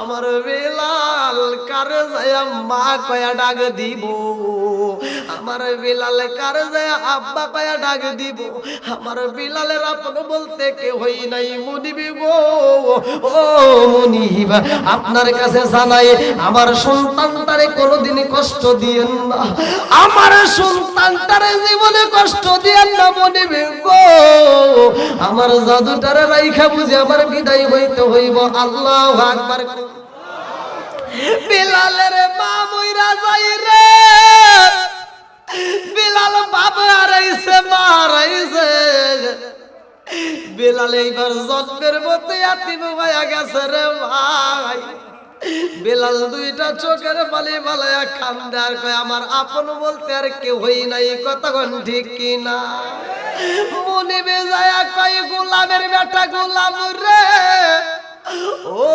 আমার বিলাল কারে যায় মা কয়া ডাক দিব, আমার বিলাল কারে যায় আব্বা কয়া ডাক দিব। আমার বিলালের আপন বলতে কেউ হই নাই। মুনিব গো, ও মুনিব, আপনার কাছে জানাই আমার সন্তানটারে কোনোদিনই কষ্ট দিয়েন না, আমার সন্তানটারে জীবনে কষ্ট দিয়েন না। মুনিব গো, আমার জাদুটারে রাইখা বুঝে আমার বিদায় হইতে হইব। আল্লাহু আকবার। বিলালের মা মইরা যাই রে, বিলাল বাবা হারাইছে, মা হারাইছে। বিলাল এইবার জন্মের মতো ইয়াতিম হইয়া গেছে রে ভাই। বিলাল দুইটা চোখের পানি বালায়া কান্দে আর কয় আমার আপন বলতে আর কেউ হই নাই। কতক্ষণ ঠিক কিনা? মুনিবে যায়া কয় গোলামের বেটা গোলাম রে, ও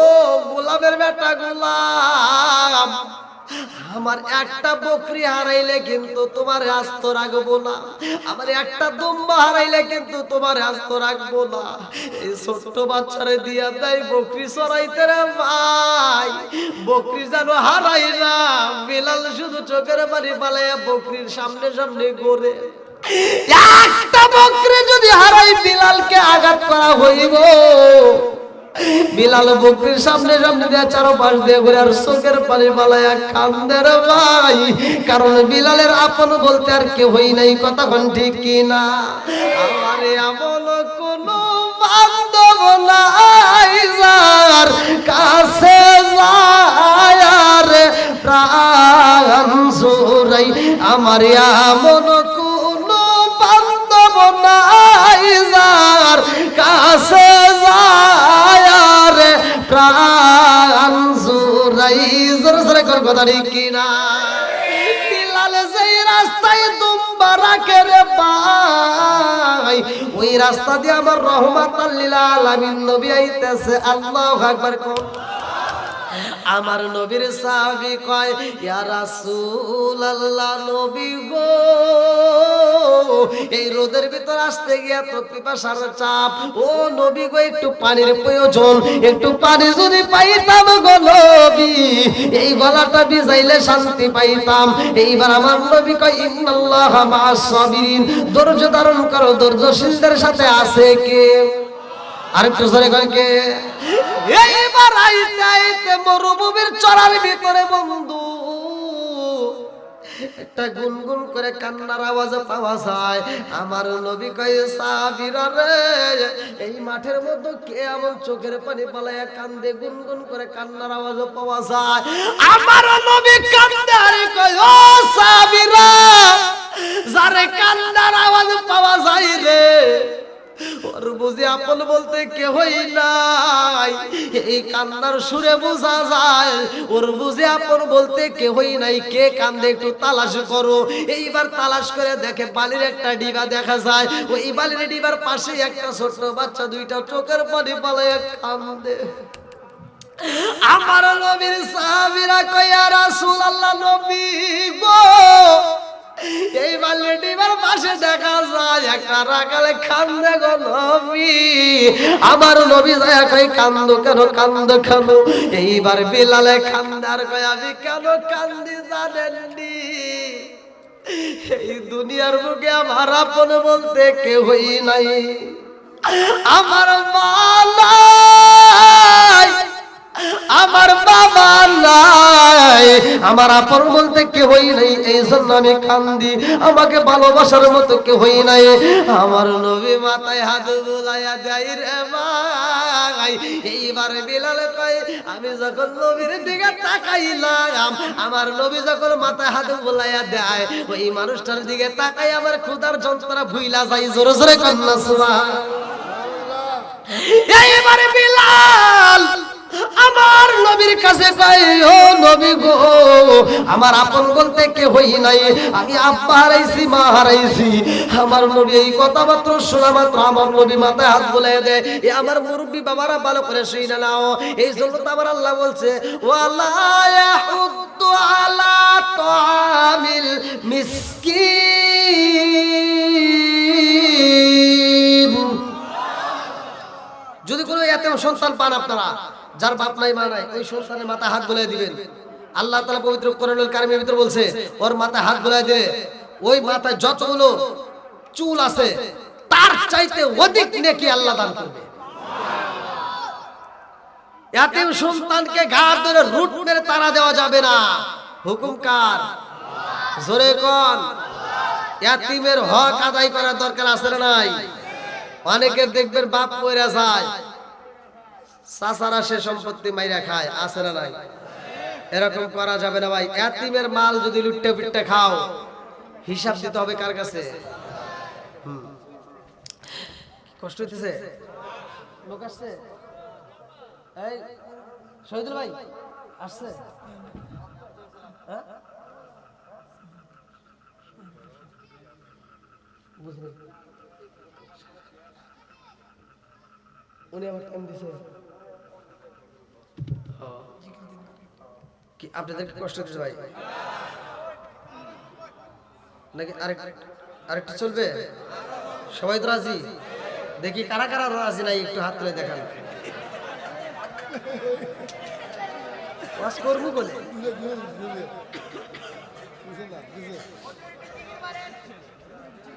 গোলামের বেটা গোলাম, আমার একটা বকরি হারাইলে কিন্তু তোমার আস্ত রাখবো না, আমার একটা দুম্বা হারাইলে কিন্তু তোমার আস্ত রাখবো না। এই ছোট্ট বাচ্চারে দিয়া দেয় বকরি চড়াইতে রে ভাই, বকরি যেন হারাই না। বিলাল শুধু চোখের পানি পালাইয়া বকরির সামনে সামনে ঘুরে। একটা বকরি যদি হারাই বিলালকে আঘাত করা হইব। বিলাল বকরির সামনে সামনে দিয়ে চারপাশ দিয়ে ঘুরে আর চোখের পানি পালাইয়া কান্দে রে ভাই, কারণ বিলালের আপন বলতে আর কেউ হই নাই। কতক্ষণ ঠিক কিনা? আমারে এমন কোন বান্ধব নাই যার কাছে যায় রে প্রাণ জুড়াই, আমার এমন কোন বান্ধব নাই যার কাছে যায় রে প্রাণ জুড়াই। জোরে জোরে কর কথা ঠিক কিনা? বিলাল যেই রাস্তায় দুম্বা রাখে রে ভাই, ওই রাস্তা দিয়ে আমার রহমাতাল লিল আলামিন নবী আইতেছে। আল্লাহু আকবার। আমার নবীর সাহাবী কয় ইয়া রাসূলুল্লাহ, নবী গো, এই রোদের ভিতর আসতে গিয়া তো পিপাসার চাপ, ও নবী গো একটু পানির প্রয়োজন, একটু পানি যদি পাইতাম গো নবী, এই গলাটা ভিজাইলে শান্তি পাইতাম। এইবার আমার নবী কয় ইন্নাল্লাহা মা'আস সাবিরিন, ধৈর্য ধারণ করো, ধৈর্যশীলদের সাথে আছে কে? আরেকটু জোরে কয় কে? এইবার আইতে আইতে মরুভূমির চড়ার ভিতরে বন্ধু একটা গুনগুন করে কান্নার আওয়াজ পাওয়া যায়। আমার নবী কয় সাহাবীরা রে, এই মাঠের মধ্যে কে এমন চোখের পানি পালাইয়া কান্দে? গুনগুন করে কান্নার আওয়াজ পাওয়া যায়। আমার নবী কান্দে আর কয় ও সাহাবীরা, যারে কান্নার আওয়াজ পাওয়া যায় রে, ওর বুঝি আপন বলতে কেহই নাই। এই কান্নার সুরে বোঝা যায় ওর বুঝি আপন বলতে কেহই নাই। কে কান্দে একটু তালাশ করো। এইবার তালাশ করে দেখে বালির একটা ডিবা দেখা যায়। ওই বালির ডিবার পাশে একটা ছোট বাচ্চা দুইটা চোখের পানি পালাইয়া কান্দে। আমার নবীর সাহাবীরা কয় ইয়া রাসূলুল্লাহ, নবী গো, এই বালির ডিবার পাশে দেখা যায় একটা রাখালে কান্দে গো নবী। আমার নবী যায় কয় কান্দো কেন, কান্দো কেন? এইবার বিলালে কান্দার কয় আমি কেন কান্দি জানেননি? এই দুনিয়ার বুকে আমার আপন বলতে কেউই নাই, আমার মা নাই, আমার বাবা নাই, আমার আপন বলতে কেউই নাই। এই জন্য আমি কান্দি, আমাকে ভালোবাসার মতো কেউই নাই। আমার নবী মাথায় হাত বুলাইয়া দেয় রে ভাই। এইবার বিলাল কয় আমি যখন নবীর দিকে তাকাইলাম, আমার নবী যখন মাথায় হাত বুলাইয়া দেয়, ওই মানুষটার দিকে তাকাই আমার ক্ষুধার যন্ত্রণা ভুইলা যাই। জোরে জোরে কান্না সুবহানাল্লাহ। এইবারে বিলাল আমার নবীর কাছে কয় ও নবী গো, আমার আপন বলতে কেউই নাই, আমি আব্বা হারাইছি, মা হারাইছি। আমার নবী এই কথা মাত্র শোনা মাত্র আমার নবী মাথায় হাত বুলাইয়া দেয়। এ আমার মুরব্বী বাবারা ভালো করে শুনে নাও। এই জন্য তো আমার আল্লাহ বলছে ওয়ালা ইয়াহুদ্দু আলা তাআমিল মিসকিন। যদি কোনো এতিম সন্তান পান আপনারা, যার বাপ নাই মা নাই, ওই সন্তানের মাথায় হাত বুলিয়ে দিবেন। আল্লাহ তাআলা পবিত্র কোরআনুল কারীমের ভিতরে বলছে ওর মাথায় হাত বুলিয়ে দিয়ে ওই মাথায় যতগুলো চুল আছে তার চাইতে অধিক নেকি আল্লাহ দান করবে। ইয়াতীম সন্তানকে ঘাড় ধরে রুট মেরে তাড়া দেওয়া যাবে না। হুকুম কার? জোরে কোন। ইয়াতীমের হক আদায় করার দরকার আছে না নাই? অনেকের দেখবেন বাপ মরে যায়, চাচারা সে সম্পত্তি মাইরা খায়, আছে না নাই? এরকম করা যাবে না ভাই। ইয়াতীমের মাল যদি লুটে পিটে খাও, হিসাব দিতে হবে কার কাছে? কষ্ট হইতেছে? লোক আসছে? এই শহীদুল ভাই আসছে? হ্যাঁ বুঝলি, উনি আমার টাইম দিছে। কি আপনাদের কষ্ট হচ্ছে ভাই নাকি আরেকটা চলবে? সবাই তো রাজি? দেখি কারা কারা রাজি নাই একটু হাত তুলে দেখান। ওয়াজ করবো বলে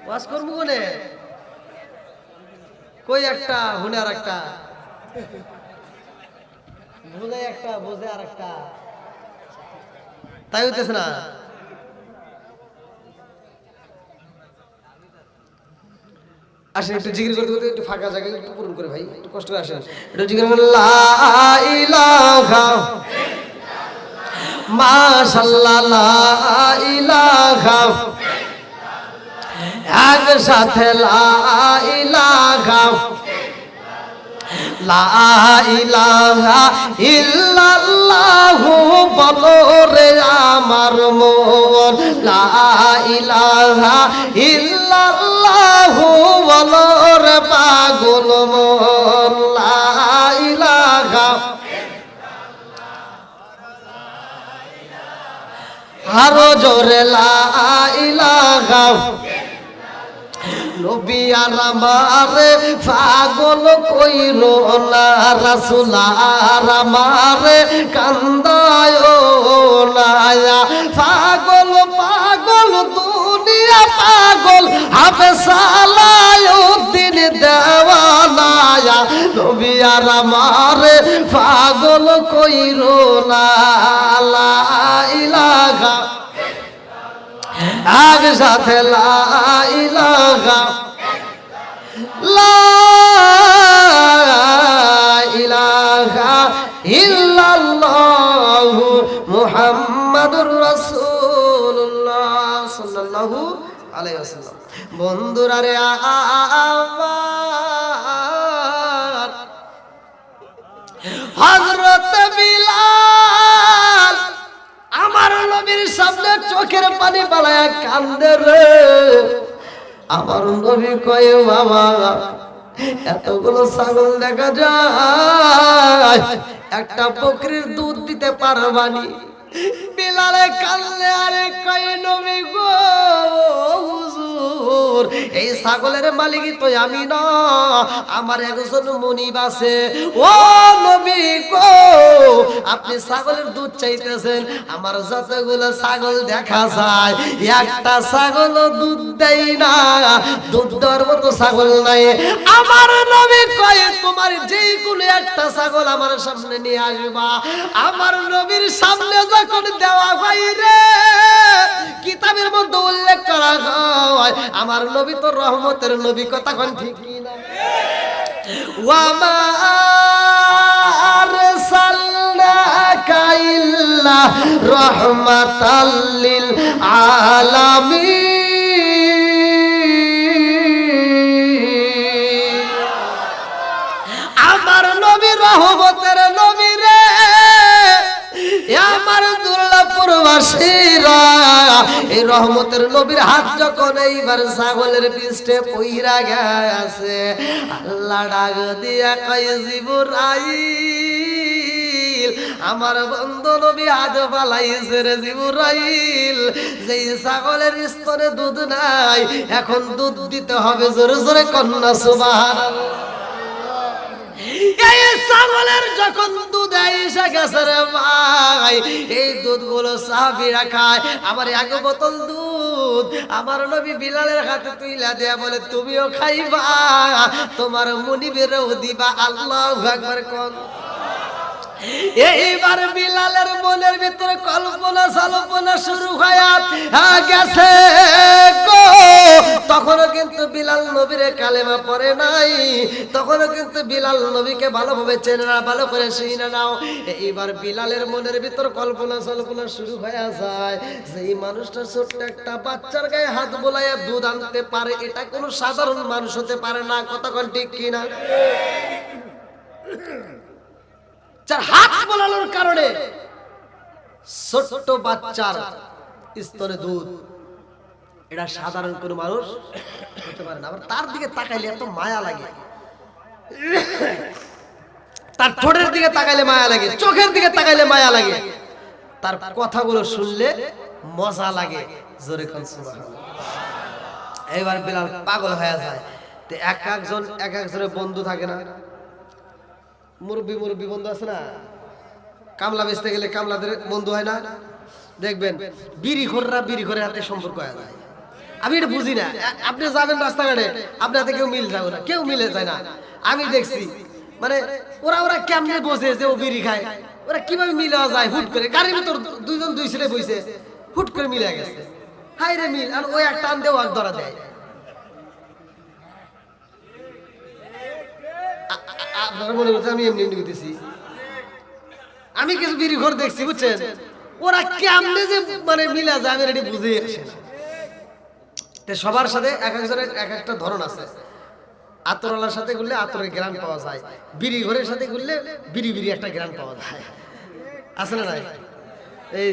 ওয়াজ করবো বলে কই একটা হুনে আর একটা বুঝে, একটা বোঝে আর একটা তাই হইতেছে না। আসেন একটু জিকির করতে করতে একটু ফাঁকা জায়গায় একটু পূরণ করে ভাই, একটু কষ্ট করে আসেন। একটু জিকির করেন লা ইলাহা মাশাআল্লাহ, লা ইলাহা একসাথে লা ইলাহা, লা ইলাহা ইল্লাল্লাহু বলো রে আমার মন, লা ইলাহা ইল্লাল্লাহু বলো রে পাগল মন, লা ইলাহা আরো জোরে লা ইলাহা। নবী আর আমারে পাগল কইরো না, রাসূল আর আমারে কান্দায় না, পাগল পাগল দুনিয়া পাগল হাফেজ সালাউদ্দিন দেওয়ানা, নবী আর আমারে পাগল কইরো না, লা ইলাহা একসাথে লা ইলাহা, লা ইলাহা ইল্লাল্লাহু মুহাম্মাদুর রাসূলুল্লাহ সাল্লাল্লাহু আলাইহি ওয়াসাল্লাম। বন্ধুরা রে আমার হযরত বিলাল আমার নবীর সামনে চোখের পানি বালায়া কান্দে রে। আমার নবী কয় বাবা এতগুলো ছাগল দেখা যায়, একটা বকরির দুধ দিতে পারবানি? বিলালে কান্দে আরে কয় নবী গো হুজুর, এই ছাগলের মালিক তো আমি না, আমার একজন মুনিব আছে। ও নবী গো আপনি ছাগলের দুধ চাইতেছেন, আমার যতগুলো ছাগল দেখা যায় একটা ছাগল দুধ দেয় না, দুধ দেওয়ার মতো ছাগল নাই। আমার নবী কয় তোমার যে কোনো একটা ছাগল আমার সামনে নিয়ে আসবা। আমার নবীর সামনে যখন দেওয়া হয় রে, কিতাবের মধ্যে উল্লেখ করা হয় আমার নবী তো রহমতের নবী, কথা কোন ঠিক কি না? ওয়া মা আরসালনাকা ইল্লা রাহমাতাল লিল আলামিন। আমার নবী রহমতের নবী রে। আমার দুর্লভপুরবাসীরা এই রহমতের নবীর হাত যখন এইবার ছাগলের পৃষ্ঠে পইরা গেছে, আল্লাহ ডাক দিয়া কয় জিবরাইল আমার বন্ধু নবী হাত ফালাইছে রে জিবরাইল, যেই ছাগলের স্তনে দুধ নাই এখন দুধ দিতে হবে। জোরে জোরে কন্যা সুবহানাল্লাহ। এই ছাগলের যখন দুধ এসে গেছে রে ভাই, এই দুধগুলো সাহাবীরা খায়। আমার এক বোতল দুধ আমার নবী বিলালের হাতে তুইলা দেয়া বলে, তুমিও খাইবা, তোমার মুনিবেরও দিবা। আল্লাহু আকবার কোন। এইবার বিলালের মনের ভিতরে কল্পনা সল্পনা শুরু হয়ে গেছে গো। তখনও কিন্তু বিলাল নবীর কালেমা পড়ে নাই, তখনও কিন্তু বিলাল নবীকে ভালোভাবে চেনে না, ভালো করে চিনে নাও। এইবার বিলালের মনের ভিতর কল্পনা সল্পনা শুরু হয়ে যায় যে এই মানুষটা ছোট্ট একটা বাচ্চার গায়ে হাত বোলাইয়া দুধ আনতে পারে, এটা কোনো সাধারণ মানুষ হতে পারে না। কতক্ষণ ঠিক কিনা? যার হাত বোলানোর কারণে ছোট্ট বাচ্চার স্তনে দুধ, এটা সাধারণ কোনো মানুষ হতে পারে না। আবার তার দিকে তাকাইলে এত মায়া লাগে, তার ঠোঁটের দিকে তাকাইলে মায়া লাগে, চোখের দিকে তাকাইলে মায়া লাগে, তার কথাগুলো শুনলে মজা লাগে। জোরে কোন সুবহানাল্লাহ। এবার বিলাল পাগল হয়ে যায়। তো এক একজনের বন্ধু থাকে না, মুরব্বী বন্ধু আছে না, কামলা বেচতে গেলে কামলাদের বন্ধু হয় না, দেখবেন বিড়ি খোরের হাতে সম্পর্ক হয়ে যায়। আমি এটা বুঝি না। আপনি যাবেন রাস্তাঘাটে, আপনাদের কেউ মিল যাবে না, কেউ মিলে যায় না। আমি দেখছি মানে ওরা কেমনে বসে যে ও বিড়ি খায়, ওরা কিভাবে মিলে যায় হুট করে। গাড়ির ভিতর দুইজন দুই ছেলে বসে হুট করে মিলে গেছে, হাই রে মিল। আর ওই একটা টান দেও আর ধরা দেয়। আপনারা মনে করছেন আমি এমনি দিতেছি? আমি কিছু বিড়ি ঘর দেখছি, বুঝছেন, ওরা কেমনে যে মানে মিলা যায় আমি এটি বুঝে আসে না। সবার সাথে এক একজনের এক একটা ধরন আছে। আতরওয়ালার সাথে ঘুরলে আতরের গ্রান পাওয়া যায়, বিড়ি ঘরের সাথে ঘুরলে বিড়ি বিড়ি একটা গ্রান পাওয়া যায়, আছে না নাই? এই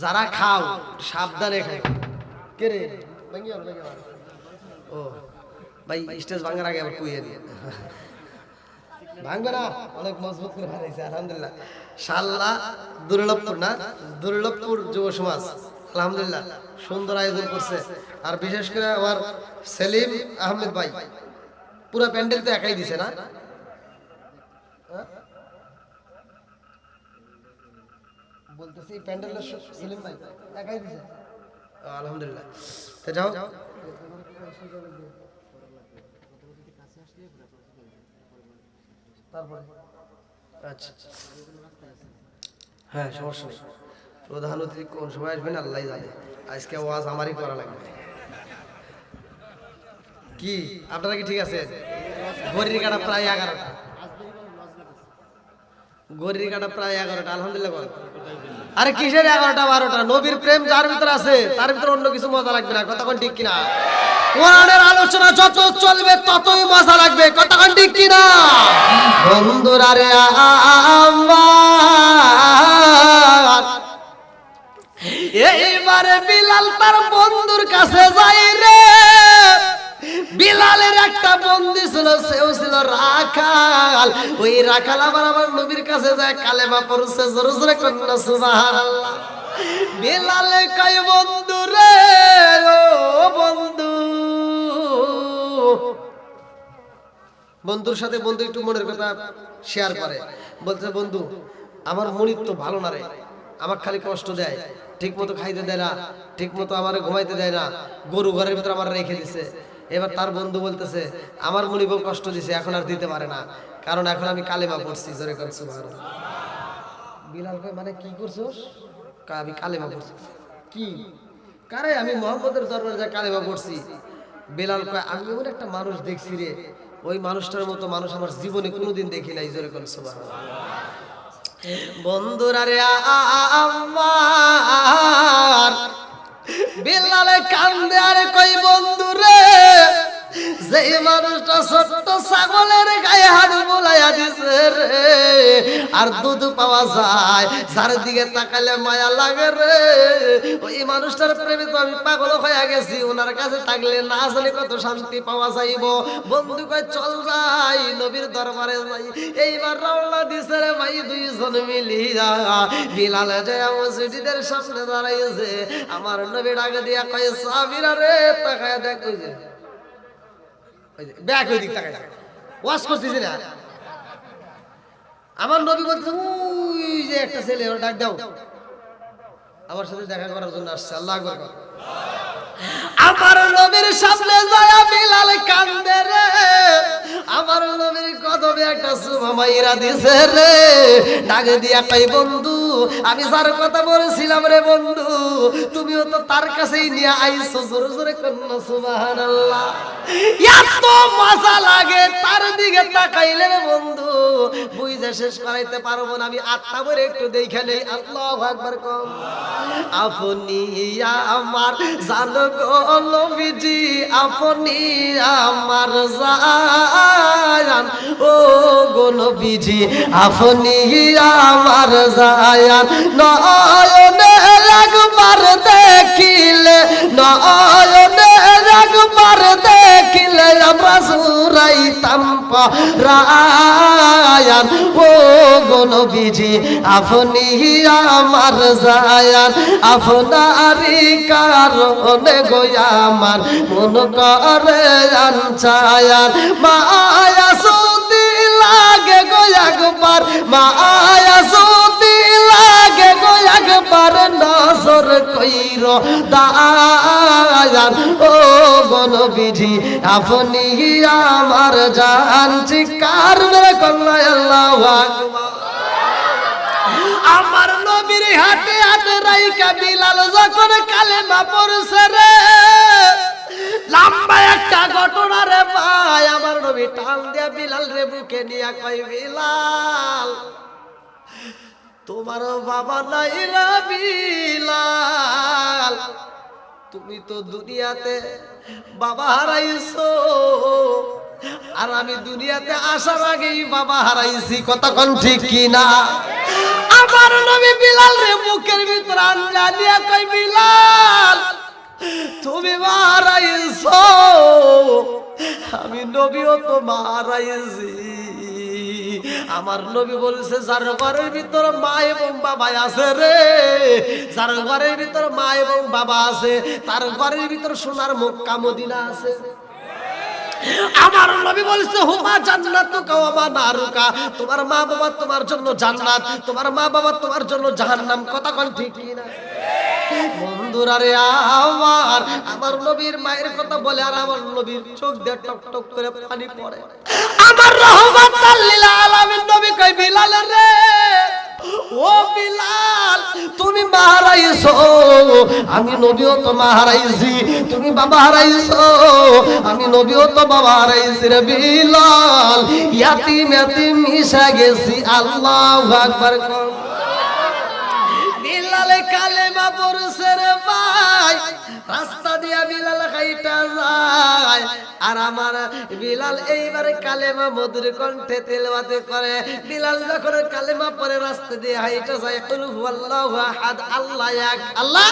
যারা খাও সাবধানে খাও। কে রে ও ভাই, স্টেজ ভাঙার আগে আবার কুইয়ে দিয়ে ভাঙবে না, অনেক মজবুত করে বানাইছে আলহামদুলিল্লাহ। শাল্লাহ দুর্লভপুর না, দুর্লভপুর যুব সমাজ আলহামদুলিল্লাহ সুন্দর আয়োজন করছে। আর বিশেষ করে আমার সেলিম আহমেদ ভাই পুরো প্যান্ডেল তো একাই দিছে না? বলতেছি প্যান্ডেল সেলিম ভাই একাই দিছে আলহামদুলিল্লাহ। তো যাও তারপরে আচ্ছা হ্যাঁ সমস্যা নেই। প্রধান অতিথি কোন সময় আসবেন আল্লাহ জানে। আজকে ওয়াজ আমারই করা লাগবে। কি আপনারা কি ঠিক আছে? ঘড়ির কাটা প্রায় 11টা, ঘড়ির কাটা প্রায় 11টা আলহামদুলিল্লাহ। আরে কিসের 11টা 12টা? নবীর প্রেম যার ভিতর আছে তার ভিতর অন্য কিছু মজা লাগবে না। কতক্ষণ ঠিক কিনা? কোরআনের আলোচনা যত চলবে ততই মজা লাগবে। কতক্ষণ ঠিক কিনা? বন্ধুরা রে আমার, এইবারে বিলাল তার বন্ধুর কাছে যাই রে। বিলালের একটা বন্ধু ছিল, সেও ছিল রাখাল। ওই রাখাল আবার আমার নবীর কাছে যায় কালেমা পড়ছে। জোরে জোরে কন্যা সুবহানাল্লাহ। বিলালে কয় বন্ধু রে, ও বন্ধু। বন্ধুর সাথে বন্ধু একটু মনের কথা শেয়ার করে, বলছে বন্ধু আমার মনির তো ভালো না রে, আমাকে খালি কষ্ট দেয়, ঠিক মতো খাইতে দেয় না, ঠিক মতো আমার ঘুমাইতে দেয় না, গরু ঘরের ভিতরে আমার রেখে দিছে। এবার তার বন্ধু বলতেছে আমার মনিব কষ্ট দিছে, এখন আর দিতে পারে না, কারণ এখন আমি কালেমা পড়ছি। জোরে কোন সুবহানাল্লাহ। বিলাল কয় মানে কি করছস? আমি কালেমা পড়ছি। কি কারে? আমি মুহাম্মদের দরবারে যা কালেমা পড়ছি। বিলাল কয় আমি এমন একটা মানুষ দেখছি রে, ওই মানুষটার মতো মানুষ আমার জীবনে কোনোদিন দেখি নাই। জোরে কোন সুবহানাল্লাহ। বন্ধুরা রে আমার, বিলালে কান্দে আরে কই বন্ধু রে, যে মানুষটা ছোট্ট ছাগলের গায়ে হাত বোলাইয়া দিছে রে, আর দুধ পাওয়া যায়, যার দিকে তাকালে মায়া লাগে রে, ওই মানুষটার প্রেমে তো আমি পাগল হয়ে গেছি। ওনার কাছে থাকলে না জানি কত শান্তি পাওয়া যাইব। বন্ধু কয় চল যাই, নবীর দরবারে যাই। এইবার রওনা দিছে রে ভাই দুইজন মিলিয়া। বিলালে যায় মসজিদের সামনে দাঁড়াইছে। আমার নবী ডাক দিয়া কয় সাহাবীরা রে তাকায় দেখো যে ওই যে ব্যাক ওই দিক তাকাই ওয়াজ করতেছি না আমার নবী বলতে ওই যে একটা ছেলে ওর ডাক দাও আমার সাথে দেখা করার জন্য আসছে আল্লাহু আকবার আমার নবীর সামনে যায় বিলাল কান্দে রে আমার নবীর কদমে একটা সুমাইরা দিছে রে ডাক দিয়া কই বন্ধু আমি যার কথা বলেছিলাম রে বন্ধু তুমিও তো তার কাছেই নিয়ে আইছো জোরে জোরে কন্না সুবহানাল্লাহ এত মজা লাগে তার দিকে তাকাইলে রে বন্ধু বুঝে শেষ করাইতে পারবো না আমি আত্মা ভরে একটু দেখে নেই আল্লাহু আকবার কম আপনি আমার জানো গো নবীজি আপনি আমার জান ও গো নবীজি আপনি আমার জান নয়নে একবার দেখিলে নয়নে একবার দেখিলে আমরা সুরাইতাম পরায়ান ও গো নবীজি আপনি আমার জান আপনারই কারণে গো আমার মন করে আনছায়ান মায়া সুদি লাগে গো একবার মায়া সুদি লাগে গো একবার নজর কইর দায়ান ও গো নবীজি আপনি আমার জান চিৎকার মেরে কল্লা আল্লাহু আকবার আমার নবীর হাতে হাতে রাইকা বিলাল যখন কালেমা পড়ছে রে লম্বা একটা ঘটনা রে ভাই আমার নবী টান দিয়া বিলাল রে বুকে নিয়া কই বিলাল তোমার বাবা নাই রে বিলাল তুমি তো দুনিয়াতে বাবা হারাইছো আর আমি দুনিয়াতে আসার আগেই বাবা হারাইছি কথা কোন ঠিক কি না আমার নবী বিলাল রে বুকের ভিতর আনলা নিয়া কই বিলাল তুমি মারাইছো আমি নবীও তো মারাইছি আমার নবী বলছে যার ঘরের ভিতর মা এবং বাবা আছে রে যার ঘরের ভিতর মা এবং বাবা আছে তার ঘরের ভিতর সোনার মক্কা মদিনা আছে আমার নবী বলছে হুমা জান্নাতুকা ওয়া মা নারুকা তোমার মা বাবা তোমার জন্য জান্নাত তোমার মা বাবা তোমার জন্য জাহান্নাম কথা কোন ঠিক কি না বন্ধুরা রে আমার নবীর মায়ের কথা বলে আর আমার নবীর চোখ দিয়ে টক টক করে পানি পড়ে আমার রহমাতাল লিল আলামিন নবী কই বিলাল রে ও বিলাল তুমি মা হারাইছো আমি নবীও তো মা হারাইছি তুমি বাবা হারাইছো আমি নবীও তো বাবা হারাইছি রে বিলাল ইয়াতিম ইয়াতিম মিশা গেছি আল্লাহু আকবার কর বিলালে কালেমা পড়ছে রে ভাই রাস্তা দিয়া বিলাল হাইটা যায় আর আমার বিলাল এইবারে কালেমা মধুর কণ্ঠে তেলাওয়াত করে বিলাল যখন কালেমা পড়ে রাস্তা দিয়ে হাইটা যায় কুল হুয়াল্লাহু আহাদ আল্লাহ এক আল্লাহ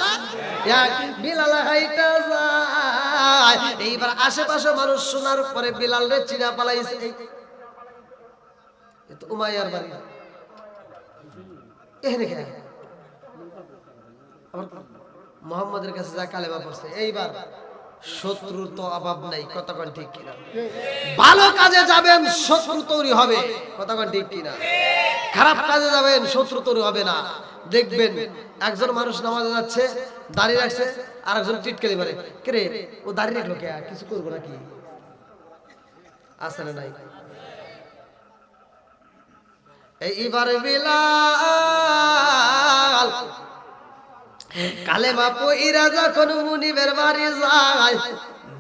এক বিলাল হাইটা যায় এইবার আশেপাশে মানুষ শোনার পরে বিলাল রে চিনা পালাইছে তো উমাইয়ার বাড়ি এখানে কে মোহাম্মদের কাছে যা কালেমা পড়ছে এইবার শত্রুর তো অভাব নাই কতক্ষণ ঠিক কিনা ভালো কাজে যাবেন শত্রু তৈরি হবে কতক্ষণ ঠিক কিনা খারাপ কাজে যাবেন শত্রু তৈরি হবে না দেখবেন একজন মানুষ নামাজে যাচ্ছে দাঁড়িয়ে রাখছে আর একজন টিটকারি মারে কে রে ও দাঁড়িয়ে রাখলো কে কিছু করবো নাকি আছে না নাই এইবার বিলাল কালেমা পইরা যখন মুনিবের বাড়ি যায়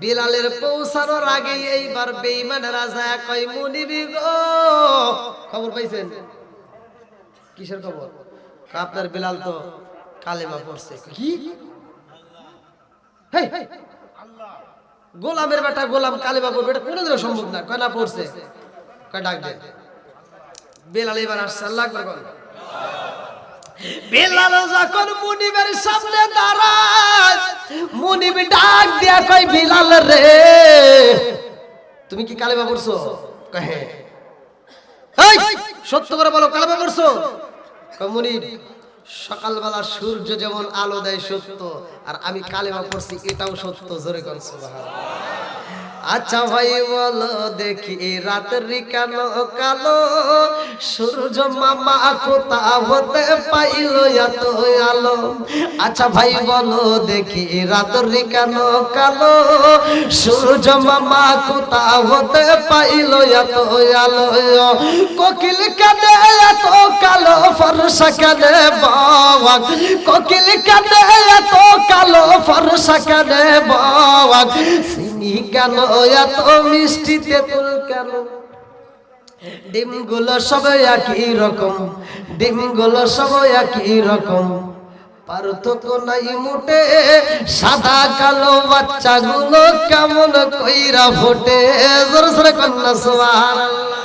বিলালের পৌঁছানোর আগে এইবার বেঈমানেরা যায় কই মুনিবি গো খবর পাইছেন কিসের খবর আপনার বিলাল তো কালেমা পড়ছে কি হেই গোলামের বেটা গোলাম কালেমা পড়বে এটা কোনোদিনও সম্ভব না কয় না পড়ছে কয় ডাক দে বিলাল এবার আসছে আল্লাহু আকবার বিলাল যখন মুনিবের সামনে দাঁড়ায় মুনিব ডাক দিয়া কই বিলাল রে তুমি কি কালেমা পড়ছো কহে এই সত্য করে বলো কালেমা পড়ছো কই মুনিব সকালবেলা সূর্য যেমন আলো দেয় সত্য আর আমি কালেমা পড়ছি এটাও সত্য জোরে কোন সুবহানাল্লাহ আচ্ছা ভাই বলো দেখি রাত্রি কেন কালো, সূর্য মামা কোথা হতে পাইল এত আলো। আচ্ছা ভাই বলো দেখি রাত্রি কেন কালো, সূর্য মামা কোথা হতে পাইল এত আলো। কোকিল কাঁদে এত কালো ফর্সা কাঁদে বাবা, কোকিল কাঁদে এত কালো ফর্সা কাঁদে বাবা, চিনি কেন এত মিষ্টি তেঁতুল কেন, ডিমগুলো সব একই রকম, ডিমগুলো সব একই রকম, পার্থক্য নাই মোটে, সাদা কালো বাচ্চাগুলো কেমন কইরা ফোটে। জোরে জোরে কন্যা সুবহানাল্লাহ।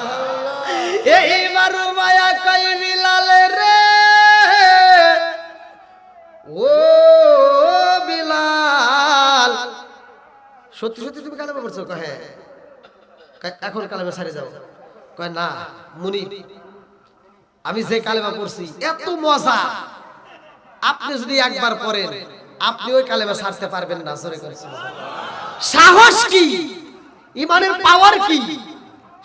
এইবার মায়া কই বিলাল রে, ও বিলাল সত্যি সত্যি তুমি কালেমা পড়ছো? কহে এখন কালেমা ছাড়ে যাও। কয় না মুনি, আমি যে কালেমা পড়ছি এত মজা, আপনি যদি একবার পড়েন আপনি ওই কালেমা ছাড়তে পারবেন না। জোরে করে সাহস কি, ইমানের পাওয়ার কি,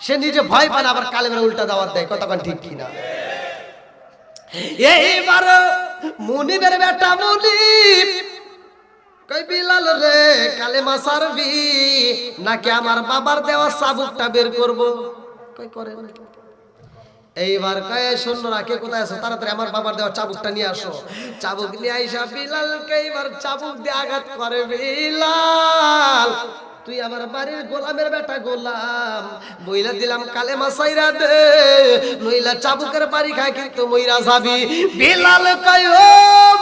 সে নিজে ভয় পায় না আবার কালেমার উল্টা দাওয়াত দেয়। কথা কোন ঠিক কিনা? এইবার মুনিবের বেটা মুনিব কই বিলাল রে কালেমা ছাড়বি নাকি আমার বাবার দেওয়া চাবুকটা বের করব? কই করে না। এইবার কয় শোনো কে কোথায় আছো, তাড়াতাড়ি আমার বাবার দেওয়া চাবুকটা নিয়ে আসো। চাবুক নিয়ে আইসা বিলালকে এইবার চাবুক দিয়ে আঘাত করে। বিলাল তুই আমার বাড়ির গোলামের বেটা গোলাম, বইলা দিলাম কালেমা ছাইরা দে, নইলা চাবুকের বাড়ি খায় কিন্তু মইরা যাবি। বিলাল কয় ও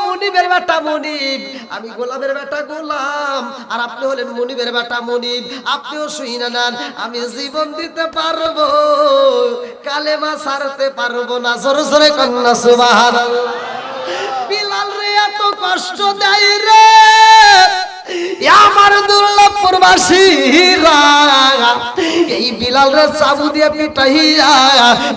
মুনিবের বেটা মুনিব, আমি গোলামের বেটা গোলাম আর আপনি হলেন মুনিবের বেটা মুনিব, আপনিও শুইনা নেন, আমি জীবন দিতে পারবো, কালেমা ছাড়তে পারবো না। জোরে জোরে কন্যা সুবহানাল্লাহ। বিলাল রে এত কষ্ট দেয় রে আমার দুর্লভপুর বাসীরা, এই বিলাল রে চাবু দিয়ে পিটাইয়া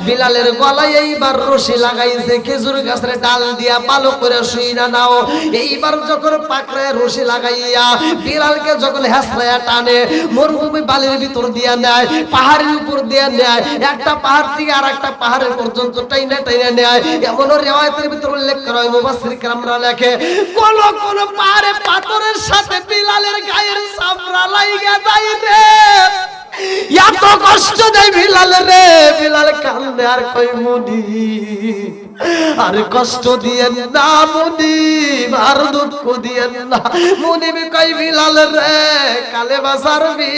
বিলালের গলায় এইবার রশি লাগাইছে, খেজুর গাছের ডাল দিয়া ভালো করে শুইনা নাও। এইবার যখন পাকড়ায় রশি লাগাইয়া বিলালকে যখন হেসরায়া টানে, মরুভূমি বালির ভিতর দিয়া নেয়, পাহাড়ের উপর দিয়া নেয়, একটা পাহাড় থেকে আর একটা পাহাড়ের পর্যন্ত টাইনা টাইনা নেয়। এমন রিওয়ায়াতের ভিতর উল্লেখ করা হয়, মুফাসসির কেরামরা লেখে কোন কোন পাহাড়ে পাথরের সাথে বিলালের গায়ের চামড়া লাইগা যায় রে, এত কষ্ট দেয় বিলাল রে। বিলাল কান্দে আর কই মুনি আর কষ্ট দিয়েন না মুনিব, আর দুঃখ দিয়েন না। মুনিব কই বিলাল রে কালেমা ছাড়বি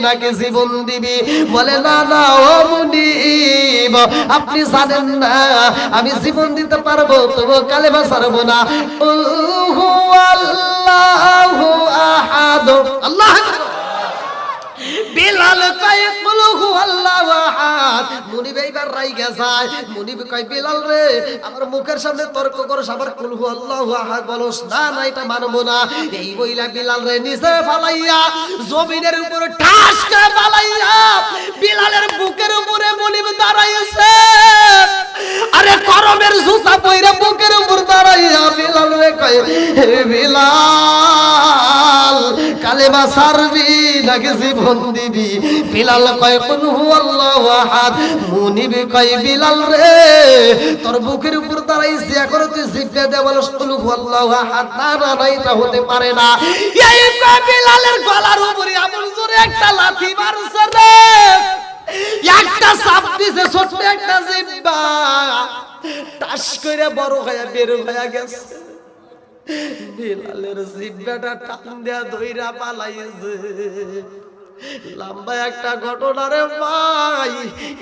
নাকি জীবন দিবি? বলে না না ও মুনিব, আপনি জানেন না আমি জীবন দিতে পারবো তবু কালেমা ছাড়বো না। আল্লাহু আহাদ, আল্লাহ বিলাল কয় কুল হু আল্লাহু আহাদ। মুনিব এইবার রাইগা যায়, মুনিব কয় বিলাল রে আমার মুখের সামনে তর্ক করছ, আবার কুল হু আল্লাহু আহাদ বলস, না না এটা মানবো না। এই বইলা বিলাল রে নিচে ফালাইয়া জমিনের উপরে ঠাস করে ফালাইয়া বিলালের বুকের উপরে মুনিব দাঁড়াইছে। আরে করমের জুতা পয়রা বুকের উপর দাঁড়াইয়া বিলাল রে কয় হে বিলাল কালেমা ছাড়বি নাকি জীবন দিবি? বিলাল কয় কুল হু আল্লাহু আহাদ। মুনিব কয় বিলাল রে তোর বুকের উপর দাঁড়াইছি, এখন তুই জিভে দে বলস কুল হু আল্লাহু আহাদ? না না না এটা হতে পারে না। এই বিলালের গলার উপরে এমন জোরে একটা লাথি মারছে রে, একটা চাপ দিছে, ছোট্ট একটা জিহ্বা টাস করে বড় হয়ে বের হয়ে গেছে। বিলালের জিহ্বাটা টান দেয়া ধইরা পালাইছে। লম্বা একটা ঘটনা রে ভাই,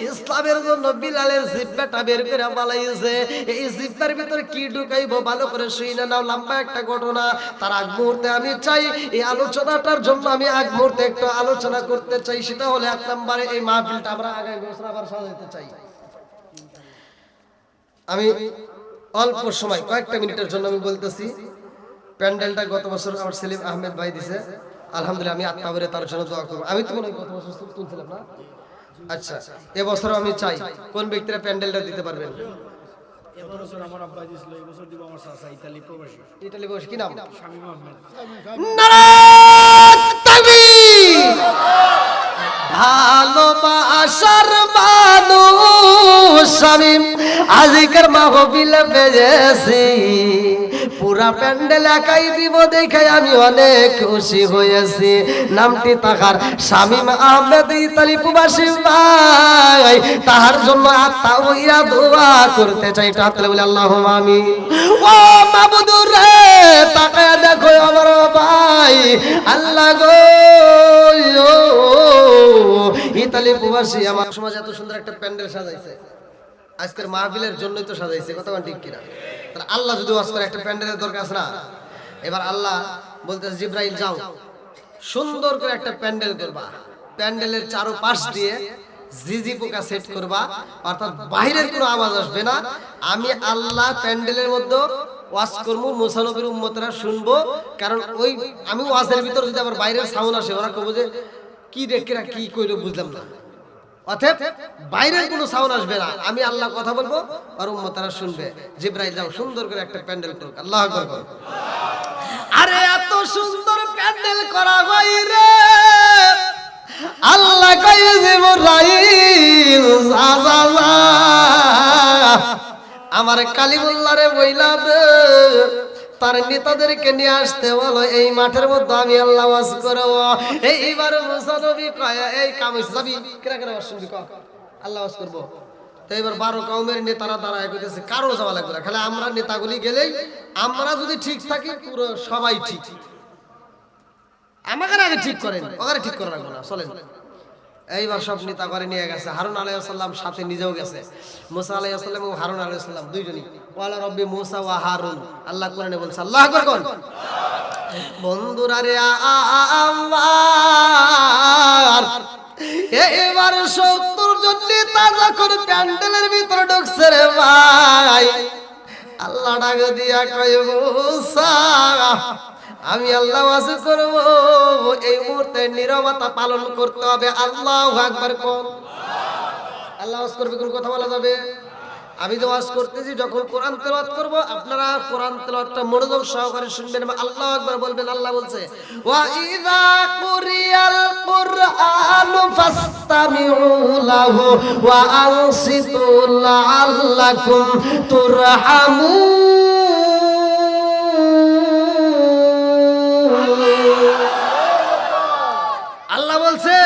ইসলামের জন্য বিলালের জিহ্বাটা বের করে পালাইছে। এই জিহ্বার ভিতরে কি ঢুকাইবো ভালো করে শুইনা নাও, লম্বা একটা ঘটনা। তার আগ মুহূর্তে আমি চাই এই আলোচনাটার জন্য আমি আগ মুহূর্তে একটু আলোচনা করতে চাই, সেটা হলো এক নম্বরে এই মাহফিলটা আমরা আগামী বছর আবার সাজাতে চাই। আমি অল্প সময় কয়েকটা মিনিটের জন্য আমি বলতেছি, প্যান্ডেলটা গত বছর আমার সেলিম আহমেদ ভাই দিছে, আলহামদুলিল্লাহ আমি আত্মা ভরে তার জন্য দোয়া করব। আমি তো মনে হয় গত বছর তুলছিলাম না। আচ্ছা এবছর আমি চাই কোন ব্যক্তিরা প্যান্ডেলটা দিতে পারবেন? এবছর আমার আব্বা দিছিল, এই বছর দিব আমার চাচা ইতালি প্রবাসী। ইতালি প্রবাসী কি নাম? শামীম আহমেদ। নারায়ে তাকবীর। ভালোবাসার মানুষ আমি আজকের মাহফিলে পেয়েছি, পুরা প্যান্ডেল একাই দিব দেখে আমি অনেক খুশি হয়েছি। নামটি তাহার শামীম আহমেদ ইতালি প্রবাসী ভাই, তাহার জন্য আত্মা হইয়া দোয়া করতে চাই। একটু হাত তুলে বলি আল্লাহুম্মা আমিন। ও মাবুদ রে, তাকায় দেখো আমার ভাই, আল্লাহ গো ইতালি প্রবাসী আমার সমাজ এত সুন্দর একটা প্যান্ডেল সাজাইছে, আজকের মাহফিলের জন্যই তো সাজাইছে, কথা ঠিক কিনা? তাহলে আল্লাহ যদি ওয়াজ করে একটা প্যান্ডেলের দরকার আছে না? এবার আল্লাহ বলতেছে জিবরাইল যাও, সুন্দর করে একটা প্যান্ডেল করবা, প্যান্ডেলের চারপাশ দিয়ে জিজি পোকা সেট করবা, অর্থাৎ বাইরের কোনো আওয়াজ আসবে না। আমি আল্লাহ প্যান্ডেলের মধ্যে ওয়াজ করবো, মুসা নবীর উম্মতেরা শুনবো, কারণ ওই আমি ওয়াজের ভিতর যদি আবার বাইরের সাউন্ড আসে ওরা কবো যে কি রেখেরা কি কইলো বুঝলাম না। অতএব বাইরের কোনো সাউন্ড আসবে না, আমি আল্লাহ কথা বলবো আর উম্মতেরা শুনবে। জিবরাইল যাও সুন্দর করে একটা প্যান্ডেল করুক। আল্লাহু আকবার। আরে এত সুন্দর প্যান্ডেল করা হয় রে, আল্লাহ কই জিবরাইল আমার কালিমুল্লাহ রে বইলা দে, তার নেতাদেরকে নিয়ে আসতে বলো, এই মাঠের মধ্যে আমি আল্লাহ ওয়াজ করব। এইবার মুসা নবী কয় এই কামিজ যাবি কেরা কেরা ওয়াজ শুনবি, কয় আল্লাহ ওয়াজ করব। তো এবার 12 কওমের নেতারা দাঁড়ায় কইতেছে কারো যাওয়া লাগবে না, খালি আমরা নেতাগুলি গেলেই, আমরা যদি ঠিক থাকি পুরো সবাই ঠিক। আমাকে আগে ঠিক করেন, ওখানে ঠিক করে রাখবো না, চলেন। এইবার সব নেতা করে নিয়ে গেছে, হারুন আলাইহিস সালাম সাথে নিজেও গেছে। মুসা আলাইহিস সালাম এবং হারুন আলাইহিস সালাম দুইজনই। ওয়ালা রব্বি মুসা ওয়া হারুন, আল্লাহ কোরআনে বলছে। আল্লাহু আকবার কোন বন্ধুরা রে আমার, এবার 70 জন নেতা যখন প্যান্ডেলের ভিতরে ঢুকছে রে ভাই, আল্লাহ ডাক দিয়া কয় মুসা আমি আল্লাহ ওয়াজ করব, এই মুহূর্তে নীরবতা পালন করতে হবে। আল্লাহু আকবার কোন। আল্লাহ ওয়াজ করবে, কোন কথা বলা যাবে? আমি যে ওয়াজ করতেছি যখন কোরআন তেলাওয়াত করব, আপনারা কোরআন তেলাওয়াতটা মনোযোগ সহকারে শুনবেন। আল্লাহু আকবার বলবেন। আল্লাহ বলছে ওয়া ইযা কুরিয়াল কুরআনু ফাসতামিউ লাহু ওয়া আনসিতু লাআল্লাকুম তুরহামুন। আল্লাহ বলছে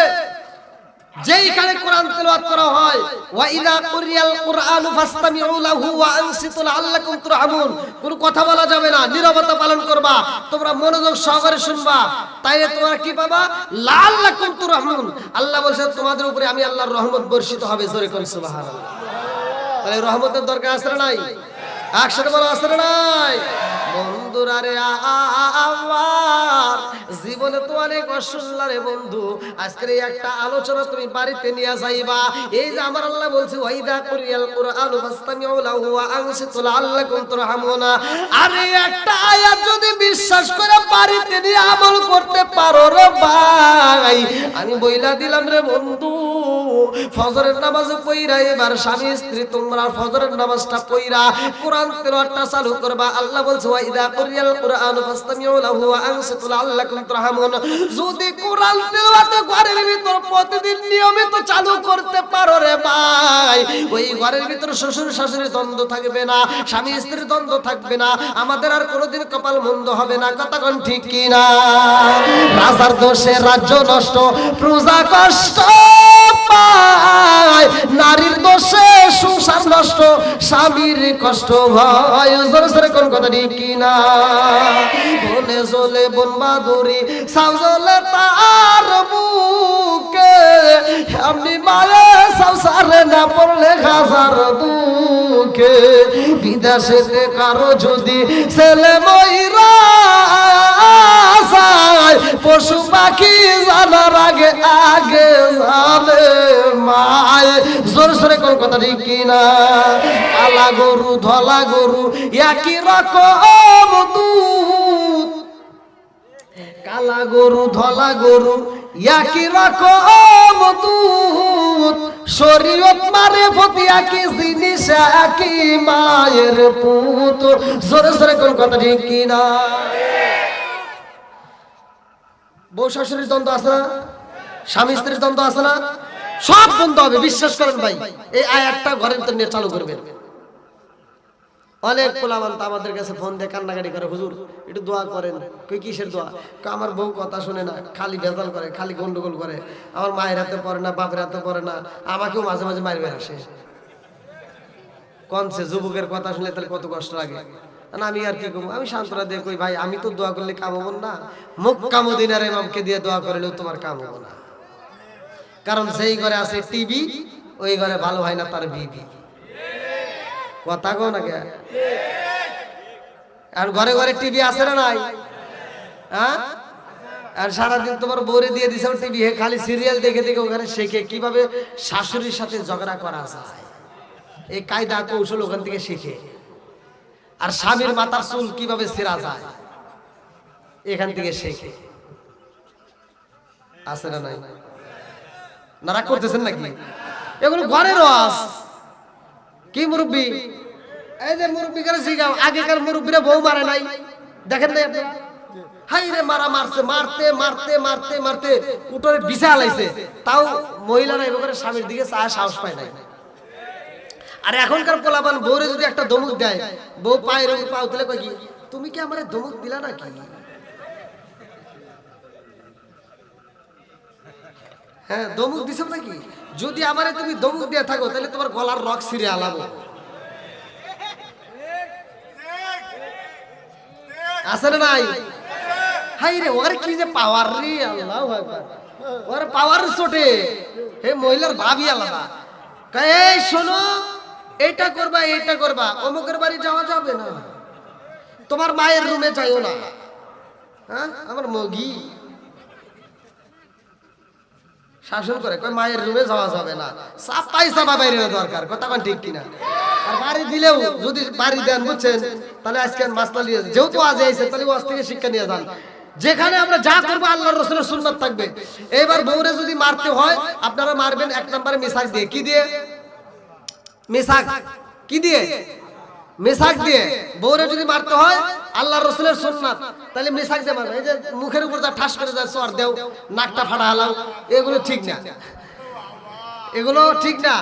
যেইখানে কোরআন তেলাওয়াত করা হয়, ওয়া ইযা কুরিয়াল কুরআনু ফাসতামিউ লাহু ওয়া আনসিতু লাআল্লাকুম তুরহামুন, কোন কথা বলা যাবে না, নীরবতা পালন করবা, তোমরা মনোযোগ সহকারে শুনবা, তাইলে তোমরা কি পাবা? লাআল্লাকুম তুরহামুন। আল্লাহ বলছে তোমাদের উপরে আমি আল্লাহর রহমত বর্ষিত হবে। জোরে কোন সুবহানাল্লাহ। তাহলে রহমতের দরকার আছে না নাই? একসাথে বলো আছে না নাই? বন্ধুরা রে আমার জীবনে তো অনেক অসুল্লা রে বন্ধু, আজকের এই একটা আলোচনা তুমি বাড়িতে নিয়ে যাইবা। এই যে আমার আল্লাহ বলছে ওয়াইদা কুরিয়াল কুরআনু ফাসতামিউ লাহু ওয়া আনসিতু লাআল্লাকুম তুরহামুনা, আরে একটা আয়াত যদি বিশ্বাস করে বাড়িতে নিয়ে আমল করতে পারো রে ভাই, আমি বইলা দিলাম রে বন্ধু, ফজরের নামাজ পড়া, এবার স্বামী স্ত্রী তোমরা ফজরের নামাজটা পড়া কোরআন তেলাওয়াতটা চালু করবা। আল্লাহ বলছে ওয়াইদা কুরিয়াল কুরআনু ফাসতামিউ লাহু ওয়া আনসিতু লাআল্লাকুম তুরহামুন। যদি কোরআন তেলাওয়াত ঘরের ভিতর প্রতিদিন নিয়মিত চালু করতে পারো রে ভাই, ওই ঘরের ভিতর শ্বশুর শাশুড়ির দ্বন্দ্ব থাকবে না, স্বামী স্ত্রীর দ্বন্দ্ব থাকবে না, আমাদের আর কোনোদিন কপাল মন্দ হবে না। কথা কোন ঠিক কি না? রাজার দোষে রাজ্য নষ্ট, প্রজা কষ্ট পায়, নারীর দোষে সংসার নষ্ট, স্বামীর কষ্ট হয়। জোরে জোরে কোন কথা ঠিক কি না? বনে জ্বলে বন বাদুরি সাউ জ্বলে তার বুকে, আমি মায়ে সংসারে না পড়লে হাজার দুঃখে, বিদেশেতে কারো যদি ছেলে ময়রা যায়, পশু পাখি জানার আগে আগে জানে মায়। জোরে জোরে কোন কথা ঠিক কি না? কালা গরু ধলা গরু একই রকম দুধ, কালা গরু ধলা গরু একই রকম দুধ, শরীয়ত মারে ফতি একই জিনিস একই মায়ের পুত। জোরে জোরে কোন কথা ঠিক কি না? বউ শাশুড়ির দ্বন্দ্ব আছে না? স্বামী স্ত্রীর দ্বন্দ্ব আছে না, সব বন্ধ হবে, বিশ্বাস করেন ভাই। এই আয়াতটা ঘরের ভিতর নিয়ে চালু করবেন। অনেক পোলাপান তো আমাদের কাছে ফোন দিয়ে কান্নাকাটি করে, হুজুর একটু দোয়া করেন। কই কিসের দোয়া? আমার বউ কথা শুনে না, খালি ভেজাল করে, খালি গন্ডগোল করে, আমার মায়ের হাতে পড়ে না, বাপের হাতে পড়ে না, আমাকেও মাঝে মাঝে মারবে আসে। কনসে যুবকের কথা শুনলে তাহলে কত কষ্ট লাগে না। আমি আর কি করবো, আমি সান্ত্বনা দিয়ে কই ভাই আমি তো দোয়া করলে কাম হবো না, মক্কা মদিনার ইমামকে দিয়ে দোয়া করলেও তোমার কাম হবো না। কারণ যেই ঘরে আছে টিভি, ওই ঘরে ভালো হয় না তার বিবি। কথা কও না কে? আর ঘরে ঘরে টিভি আছে না নাই? হ্যাঁ, আর সারাদিন তোমার বউরে দিয়ে দিছে টিভি, হে খালি সিরিয়াল দেখে দেখে ওখানে শেখে কিভাবে শাশুড়ির সাথে ঝগড়া করা যায়, এই কায়দা কৌশল ওখান থেকে শিখে। আর স্বামীর মাথার চুল কিভাবে ছেঁড়া যায় এখান থেকে শেখে। আছে না নাই? নারা করতেছেন নাকি? এগুলো ঘরের ওয়াজ। কি মুরব্বী, এই যে মুরব্বী করে শিখাও, আগেকার মুরব্বীরা বউ মারে নাই, দেখেন নাই আপনারা? হাই রে মারা মারছে, মারতে মারতে মারতে মারতে উঠোরে বিছা লাইছে, তাও মহিলারা এভাবে স্বামীর দিকে চায় সাহস পায় নাই। আর এখনকার পোলাপান বউরে যদি একটা ধমক দেয়, বউ পায়ের উপর পা তুলে কয় কি, তুমি কি আমারে ধমক দিলা নাকি? হ্যাঁ, ধমক দিছো নাকি? যদি আমারে তুমি ধমক দিয়ে থাকো তাহলে তোমার গলার রক ছিঁড়ে আলাবো। আছে না নাই? হাই রে, ওর কি যে পাওয়ার রে, আল্লাহু আকবার, ওর পাওয়ার চোটে হে মহিলার ভাবই আলাদা। এই শোনো, এটা করবা এটা করবা, অমুকের বাড়ি যাওয়া যাবে না, তোমার মায়ের রুমে যাইও না। হ্যাঁ, আমার মগি শাসন করে, কয় মায়ের রুমে যাওয়া যাবে না, চাপাই চাপা বাইরে দরকার। কথা কোন ঠিক কিনা? আর বাড়ি দিলেও যদি বাড়ি দেন, বুঝছেন, তাহলে আজকে মাসলা নিয়ে, যেহেতু আজ আইছে তাহলে ওয়াজ থেকে শিক্ষা নিয়ে যান। যেখানে আমরা যা করবো আল্লাহর রাসূলের সুন্নাত থাকবে। এবার বউরে যদি মারতে হয়, আপনারা মারবেন এক নম্বরে মিসাক দিয়ে। কি দিয়ে? মিসাক। কি দিয়ে? মিসাক দিয়ে। বউরে যদি মারতে হয় আল্লাহর রাসূলের সুন্নাত, তাহলে মিসাক দিয়ে মারবে। এই যে মুখের উপর যা ঠাস করে যায় সর দেও, নাকটা ফাড়া হালাও, এগুলো ঠিক না, এগুলো ঠিক না।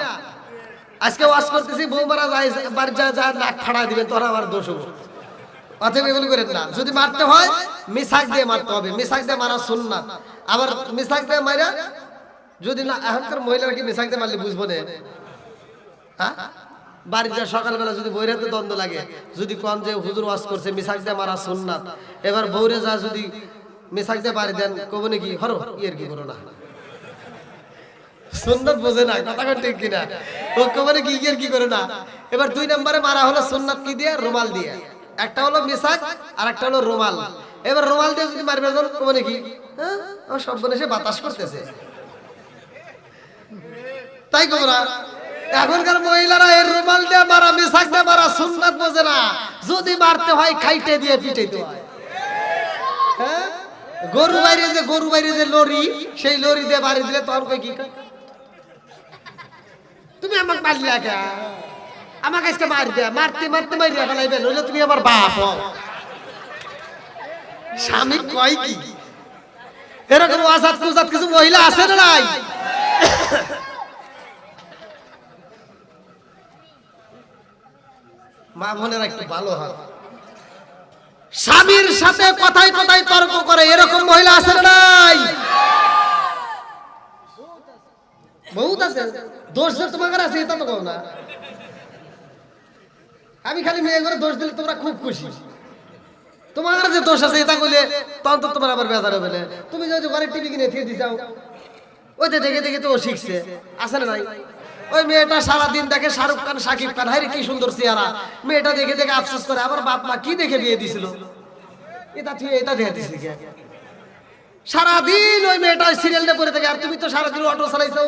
আজকে ওয়াজ করতেছি, বউ মারা যায়, বাড়ি যা যা নাক ফাড়া দিবেন, তোরা আমার দোষ হবো। অতএব এগুলো করেন না। যদি মারতে হয় মিসাক দিয়ে মারতে হবে, মিসাক দিয়ে মারা সুন্নাত। আবার মিসাক দিয়ে মারা যদি না, এখনকার মহিলারা কি মিসাক দিয়ে মারলে বুঝবো না? হ্যাঁ, বাড়িতে সকালবেলা যদি বউরে তো দ্বন্দ্ব লাগে, যদি কোন যে হুজুর ওয়াজ করছে মিসাক দিয়ে মারা সুন্নাত, এবার বউরে যা যদি মিসাক দিয়ে বাড়ি দেন, কব নাকি হরো ইয়ের কি করো না, সুন্নাত বোঝে না। কথা ঠিক কিনা? ও কব নাকি ইয়ের কি করে না। এবার দুই নম্বরে মারা হলো সুন্নাত কি দিয়ে? রুমাল দিয়ে। একটা হলো মিসাক আর একটা হলো রুমাল। এবার রুমাল দিয়ে যদি মারবে, কব নাকি হ্যাঁ আমার সব বনেসে বাতাস করতেছে, তাই কব না? এখনকার মহিলারা এর রুমাল দিয়ে মারা, মিসাক দিয়ে মারা সুন্নাত বোঝে না। যদি মারতে হয় খাইতে দিয়ে পিটাইতে হয়। হ্যাঁ, গরু বাইরে যে লরি, সেই লরি দিয়ে বাড়ি দিলে তখন কই কি, তুমি আমাকে মারলি একা, আমাকে আজকে মারি দেয়া, মারতে মারতে মারিয়া ফেলাইবে, নইলে তুমি আমার বাপ হও। স্বামী কয় কি? এরকম ওয়াজাত কুজাত কিছু মহিলা আছে না নাই? মা বোনেরা একটু ভালো হয়, স্বামীর সাথে কথায় কথায় তর্ক করে, এরকম মহিলা আছে না নাই? বহুত আছে। দোষ যে তোমার আছে এটা তো কও না। আমি খালি মেয়ে করে দোষ দিলে তোমরা খুব খুশি, তোমার যে দোষ আছে এটা কইলে তখন তো তোমার আবার বেজার হবে না। তুমি যদি ঘরে টিভি কিনে দিয়ে দিছাও, ওইটা দেখে দেখে তো ও শিখছে, আছে না নাই? ওই মেয়েটা সারাদিন দেখে শাহরুখ খান, শাকিব খান, হাই রে কি সুন্দর চেহারা, মেয়েটা দেখে দেখে আফসোস করে, আবার বাপ মা কি দেখে বিয়ে দিছিল, এটা তুই এটা দেখে দিছিস। সারাদিন ওই মেয়েটা সিরিয়ালটা পড়ে থাকে, আর তুমি তো সারাদিন অটো চালাইছো,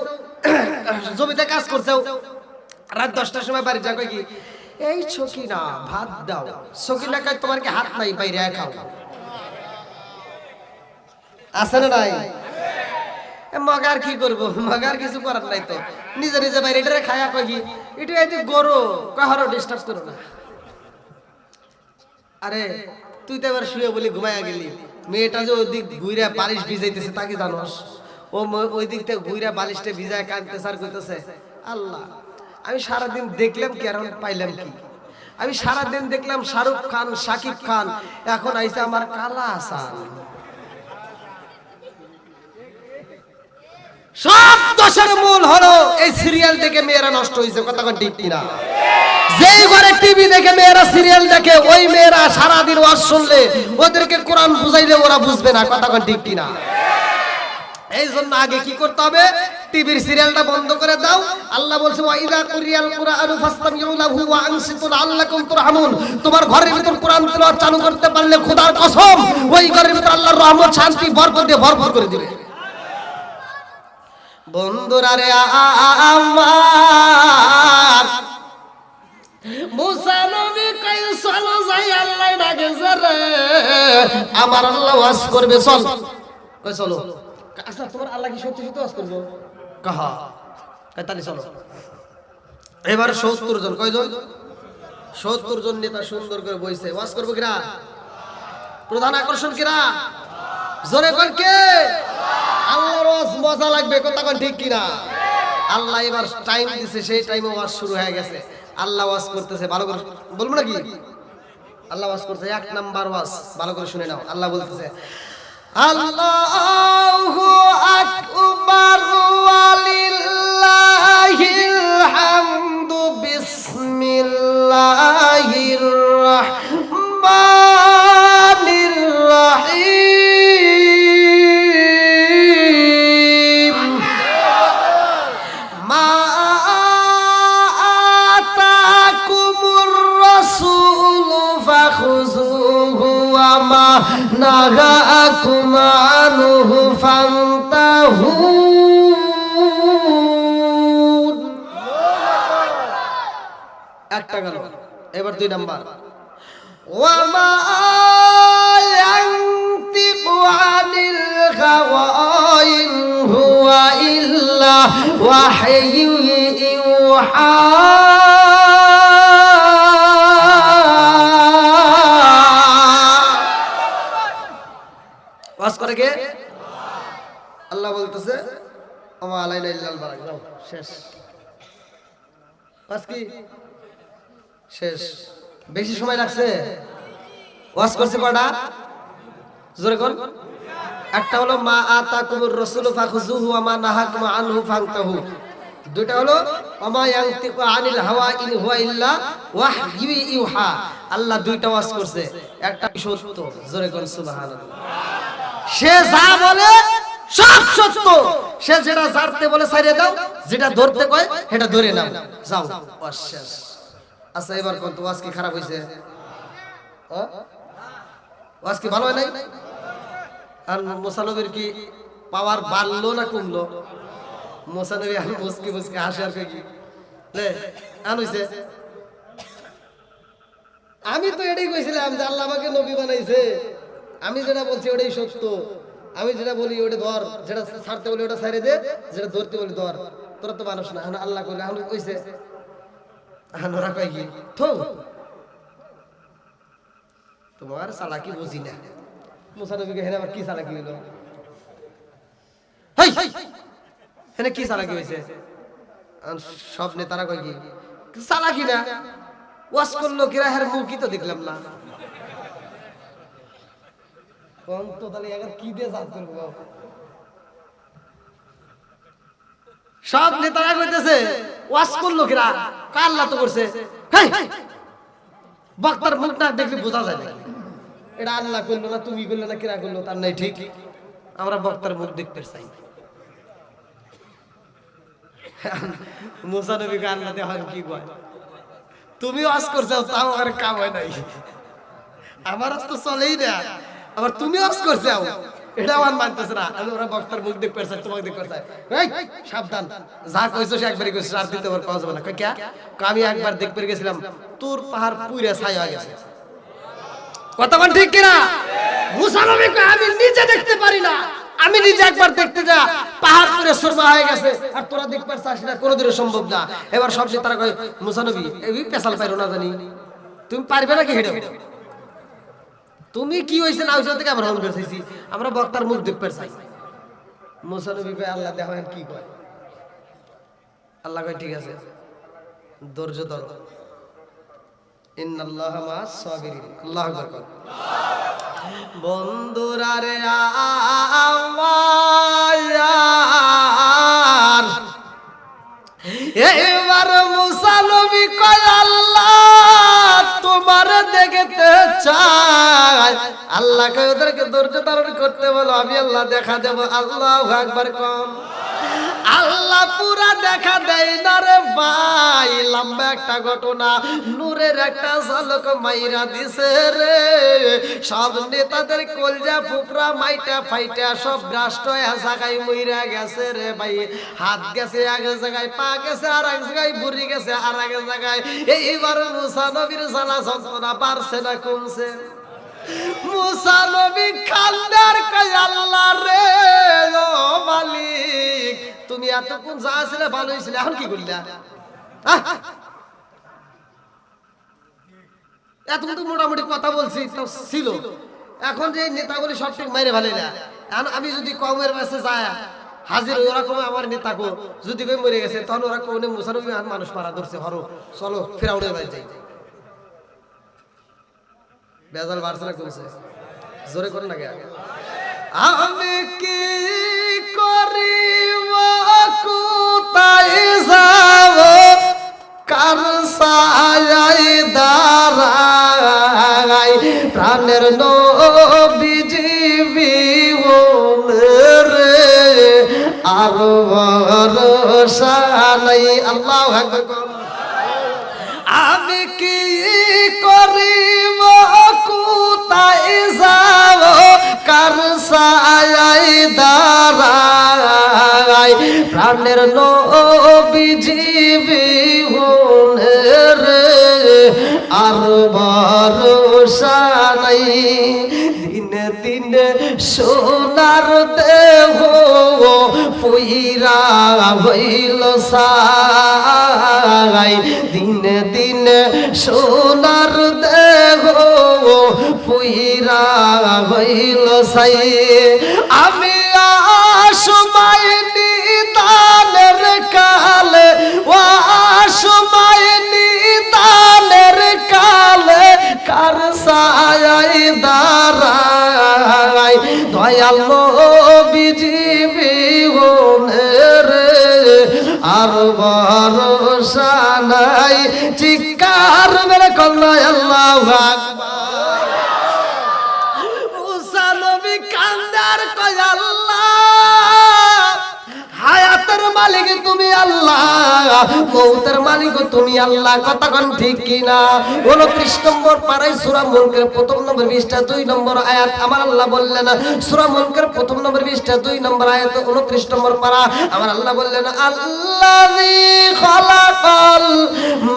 জমিতে কাজ করছো, রাত 10টার সময় বাড়ি যাও, কি এই সকিনা ভাত দাও, সকিনা কয় তোমার কি হাত নাই, বাইরে খাও। আছে না নাই? মগার কি করবো, মগার কিছু করার নাই তো, নিজে নিজে বাইরে এটা খায়া কয় কি এটা এই যে গরু, কাহারও ডিস্টার্ব করো না। আরে তুই তো এবার শুয়ে বলি ঘুমাইয়া গেলি, মেয়েটা যে ওদিক ঘুরে বালিশ ভিজাইতেছে তা কি জানোস? ওই দিক থেকে ঘুরে বালিশটা ভিজায় কাঁদতেছে আর কইতেছে আল্লাহ আমি সারাদিন দেখলাম কি আর পাইলাম কি, আমি সারাদিন দেখলাম শাহরুখ খান শাকিব খান, এখন আইছে আমার কালা হাসান। সব দোষের মূল হলো এই সিরিয়াল দেখে মেয়েরা নষ্ট হয়েছে, কথা কোন ঠিক কিনা? যেই ঘরে টিভি দেখে মেয়েরা সিরিয়াল দেখে ওই মেয়েরা সারাদিন ওয়াজ শুনলে ওদেরকে কোরআন বুঝাইলে ওরা বুঝবে না, কথা কোন ঠিক কিনা? এই জন্য আগে কি করতে হবে, টিভির সিরিয়ালটা বন্ধ করে দাও। আল্লাহ বলছে ওয়াইদা কুরিয়াল কুরআনু ফাসতামিউ লাহু ওয়া আনসিতু লাআল্লাকুম তুরহামুন। তোমার ঘরের ভিতর কোরআন তেলাওয়াত চালু করতে পারলে খোদার কসম ওই ঘরের ভিতর আল্লাহর রহমত শান্তি বরকত দিয়ে ভরপুর করে দিবে। বন্ধুরা রে আমার মুসা নবী কই চলো যাই আল্লাহ ডাকে রে, আমার আল্লাহ ওয়াজ করবে চল, কই চলো। আচ্ছা তোমার আল্লাহ কি সত্যি সত্যি ওয়াজ করবে? কাহা তাহলে চলো। এবার 70 জন, কয়জন? 70 জন নেতা সুন্দর করে বইছে, ওয়াজ করবে কিরা? প্রধান আকর্ষণ কিরা? জোরে কোন কে? আল্লাহর ওয়াজ মজা লাগবে, কথা কোন ঠিক কিনা? আল্লাহ এবার টাইম দিছে, সেই টাইমে ওয়াজ শুরু হয়ে গেছে। আল্লাহ ওয়াজ করতেছে, ভালো করে বলবো নাকি? আল্লাহ ওয়াজ করতেছে, 1 নাম্বার ওয়াজ, ভালো করে শুনে নাও। আল্লাহ বলতেছে আল্লাহু আকবার ওয়ালিল্লাহিল হামদু বিসমিল্লাহির রাহমানির রাহিম মা আতাকুমুর রাসূলু ফাখুযুহু ওয়া মা নাহাকুম আনহু ফান্তাহু। একটা গেল, এবার 2 নাম্বার ওয়া মা ইয়ানতিকু আনিল হাওয়া ইন হুয়া ইল্লা ওয়াহয়ু ইউহা। ওয়াজ করে কে? আল্লাহ বলতেছে ওমা আলাইনা ইল্লাল বালাগ, যাও শেষ। ওয়াজ কি শেষ? বেশি সময় লাগছে? ওয়াজ করছে কয়টা? জোরে কোন? একটা হলো মা আতাকুমুর রাসূলু ফাখুযুহু ওয়া মা নাহাকুম আনহু ফান্তাহু। দুইটা হলো ওমা ইয়ানতিকু আনিল হাওয়া ইন হুয়া ইল্লা ওয়াহয়ু ইউহা। আল্লাহ দুইটা ওয়াজ করছে, একটা সত্য। জোরে কোন সুবহানাল্লাহ। সে যা বলে সব সত্য, সে যেটা ছাড়তে বলে ছাড়িয়ে দাও, যেটা ধরতে কয় সেটা ধরে নাও, যাও ওয়াজ শেষ। আচ্ছা এবার কোন ওয়াজ কি খারাপ হইছে? ওয়াজ কি ভালো হয় নাই? আর মুসা নবীর কি পাওয়ার বাড়লো না কমলো? মুসা নবী আর মুসকি মুসকি হাসে আর কি লে আন হইছে। আমি তো এটাই কইছিলাম যে আল্লাহ আমাকে নবী বানাইছে, আমি যেটা বলছি ওটাই সত্য, আমি যেটা বলি ওটা ধর, যেটা ছাড়তে বলি ওটা ছাড়ে দে, যেটা ধরতে বলি ধর। তোরা তো মানুষ না, এখন আল্লাহ কইলে এখন কইছে ওরা কয় কি থো তোমার চালাকি বুঝি না। মুসা নবীকে হেনে আবার কি চালাকি হইল? হেই হেনে কি চালাকি হইছে? সব নেতারা কয় কি চালাকি না, ওয়াজ করলো কিরা, হের মুখই তো দেখলাম না। কোন তো তাহলে এখন কি দিয়ে জাত করব? সব নেতারা কইতেছে ওয়াজ করলো কিরা, আল্লাহ তো করছে। হেই বক্তার মুখ না দেখলে বোঝা যায় না এটা আল্লাহ করলো না তুমি করলো না কিরা করলো, তার নাই ঠিক। আমরা বক্তার মুখ দেখতে চাই। মুসা নবীকে আল্লাহ দেওয়ার কি কয়? তুমি ওয়াজ করছো তাও আমার কাম হয় নাই, আমার তো চলেই না, আবার তুমি ওয়াজ করছো এটা আমার মানতেছে না। আমি ওরা বক্তার মুখ দেখতে চাই, তোমাকে দেখতে চাই। এই সাবধান, যা কইছো সে একবারই কইছো, আর দ্বিতীয়বার পাওয়া যাবে না। কই কে? আমি একবার দেখতে গেছিলাম, তোর পাহাড় পুইরা ছাই হয়ে গেছে। কথা বল ঠিক কিনা? মুসা নবী কয় আমি নিজে দেখতে পারি না, আমি নিজে একবার দেখতে যা পাহাড় পুরে সুরমা হয়ে গেছে, আর তোরা দেখতে পারছিস না, কোনোদিনও সম্ভব না। এবার সব তারা কয় মুসা নবী এই পেশাল পাইরো না জানি, তুমি পারবে নাকি হেঁটে? তুমি কি হইছে না হইছে থেকে আমরা হন করতেছি, আমরা বক্তার মুখ দেখতে চাই। মুসা নবী কয় আল্লাহ দেখেন কি কয়। আল্লাহ কয় ঠিক আছে, ধৈর্য ধরো, ইন্নাল্লাহা মা'আস সাবিরিন। আল্লাহু আকবার। বন্ধুরা রে আমার, এইবার মুসা নবী কয় আল্লাহ তোমার দেখতে চাই। আল্লাহ কয় ওদেরকে ধৈর্য ধারণ করতে বলো, আমি আল্লাহ দেখা দেব। আল্লাহু আকবার কম। আল্লাহ পুরা দেখা দেয় না রে ভাই, লম্বা একটা ঘটনা। নূরের একটা ঝলক মাইরা দিছে রে, সব নেতাদের কলজা ফুপরা মাইটা ফাইটা সব ভ্রষ্ট জায়গায় মইরা গেছে রে ভাই। হাত গেছে এক জায়গায়, পা গেছে আর এক জায়গায়, বুড়ি গেছে আর এক জায়গায়। এইবার মুসা নবীর জ্বালা যন্ত্রণা বাড়ছে না কমছে? মুসা নবী কান্দার কয় আল্লাহ রে ও মালিক, তুমি এতক্ষণ যা ছিলে ভালো হয়েছিল, এখন কি করলা? এতক্ষণ তো মোটামুটি কথা বলছি ছিল, এখন যে নেতাগুলি সব ঠিক মাইরে ভালো না। আমি যদি কমের কাছে যায় হাজির ওরা কমে আমার নেতা কো যদি কই মরে গেছে, তখন ওরা কমে মুসা নবী মানুষ মারা ধরছে, হরো চলো ফিরাউনের বাড়ি যাই। বেজাল বাড়ছে না কমছে? জোরে করে না কে? আমি কি করিব কোথায় যাব, কার ছায়ায় দাঁড়াই, প্রাণের নবীজি বিহনে আর ভরসা নাই। আল্লাহু আকবার। আমি কি করিব কোথায় যাব, কার ছায়ায় দাঁড়াই, প্রাণের নবীজি বিহনে রে আর ভরসা নাই। দিনে দিনে সোনার দেহ পুইরা হইল ছাই, দিনে দিনে সোনার দেহ পুইরা হইল ছাই। আমি আসময় নিদানের কালে, ও আসময় নিদানের কালে, কার ছায়ায় দাঁড়াই, দয়াল নবীজি বিহনে রে আর ভরসা নাই। চিৎকার মেরে কল্লা আল্লাহু আকবার। মুসা নবী কান্দার কয় আল্লাহ, হায়াতের মালিক তুমি আল্লাহ, মৌতের মালিক তুমি আল্লাহ। কথা কোন ঠিক কিনা? 29 নম্বর পারায় সূরা মুলকের প্রথম নম্বর 20টা 2 নম্বর আয়াত আমার আল্লাহ বললেন, সূরা মুলকের প্রথম নম্বর 20টা 2 নম্বর আয়াত 29 নম্বর পারা আমার আল্লাহ বললেন, আল্লাযী খালাকাল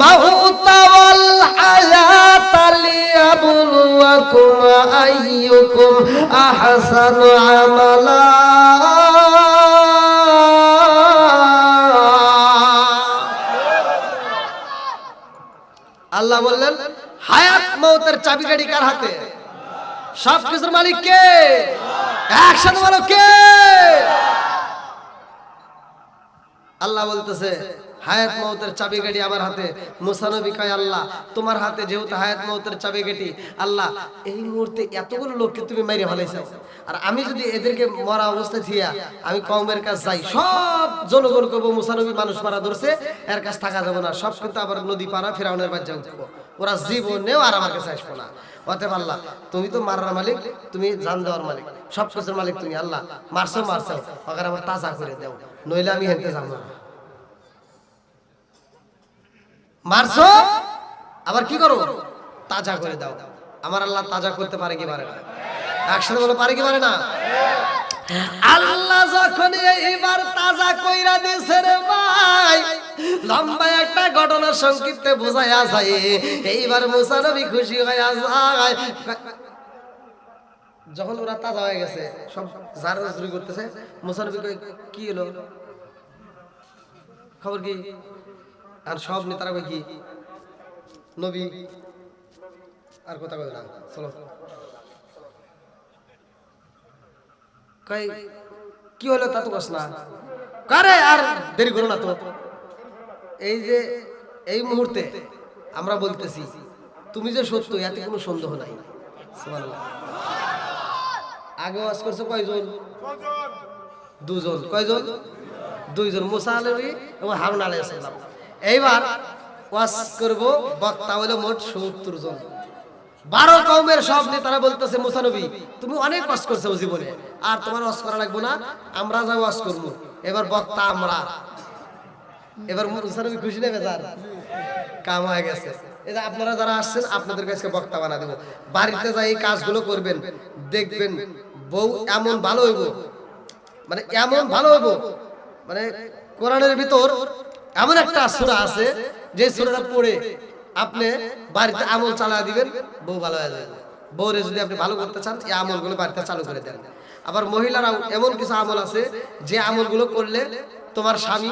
মাউতা ওয়াল হায়াতা লিয়াবলুয়াকুম আইয়ুকুম আহসানু আমালা। আল্লাহ বললেন হায়াত মৌতের চাবিকাঠি কার হাতে? সব কিছুর মালিক কে? একসাথে বলো কে? আল্লাহ বলতেছে হায়াত মৌতের চাবিকাঠি আমার হাতে। মুসা নবী কয় আল্লাহ তোমার হাতে যেহেতু হায়াত মৌতের চাবিকাঠি, আল্লাহ এই মুহূর্তে এতগুলো লোককে তুমি মেরে ফেলাইছো, আর আমি যদি এদেরকে মরা অবস্থায় থিয়া আমি কওমের কাছে যাই, সব জনগণ করবো মুসা নবী মানুষ মারা ধরছে, এর কাছে থাকা যাবে না, সব কিন্তু আবার নদী পাড়া ফিরাউনের বাড়ি যাবো, ওরা জীবনেও আর আমার কাছে আসবো না। অতএব আল্লাহ তুমি তো মারার মালিক, তুমি জান দেওয়ার মালিক, সব কিছুর মালিক তুমি। আল্লাহ মারছো মারছো, আবার আমার তাজা করে দেও, নইলে আমি হেনতে যাবো না। মারছো আবার কি করো? তাজা করে দাও। আমার আল্লাহ তাজা করতে পারে কি পারে না? একসাথে বলে পারে কি পারে না? আল্লাহ যখন এইবার তাজা কইরা দিছে রে ভাই, লম্বা একটা ঘটনা সংক্ষিপ্তে বোঝায়া যায়। এইবার মুসা নবী খুশি হইয়া যায়, যখন ওরা তাজা হয়ে গেছে সব যারা চুরি করতেছে, মুসা নবী কই কি হলো খবর কি? আর সব নেতারা কই কি নবী আর কথা কই না, চলো কই কি হলো তা তো কস না কারে, আর দেরি করো না তো। এই যে এই মুহূর্তে আমরা বলতেছি তুমি যে সত্য, এতে কোনো সন্দেহ নাই। সুবহানাল্লাহ। আগে ওয়াজ করছে কয়জন? দুজন। কয়জন? দুইজন, মুসা আলাইহি এবং হারুন আলাইহিস সালাম। এইবার ওয়াজ করব, বক্তা হলো মোট 70 জন। 12 কওমের সব নেতারা বলতেছে মুসা নবী তুমি অনেক ওয়াজ করছো জীবনে, আর তোমার ওয়াজ করা লাগবে না, আমরা যা ওয়াজ করব। এবার বক্তা আমরা। এবার মুসা নবী খুশি না বেজার? কাম হয়ে গেছে। এই যে আপনারা যারা আসছেন আপনাদের কাছে বক্তা বানা দেব, বাড়িতে যাই এই কাজগুলো করবেন, দেখবেন বউ এমন ভালো হইব, মানে এমন ভালো হইব, মানে কোরআনের ভিতর এমন একটা সূরা আছে যে সূরাটা পড়ে আপনি বাড়িতে আমল চালা দিবেন, বউ ভালো হয়ে যাবে। বউরে যদি আপনি ভালো করতে চান এই আমলগুলো বাড়িতে চালু করে দেন। আবার মহিলারাও এমন কিছু আমল আছে যে আমলগুলো করলে তোমার স্বামী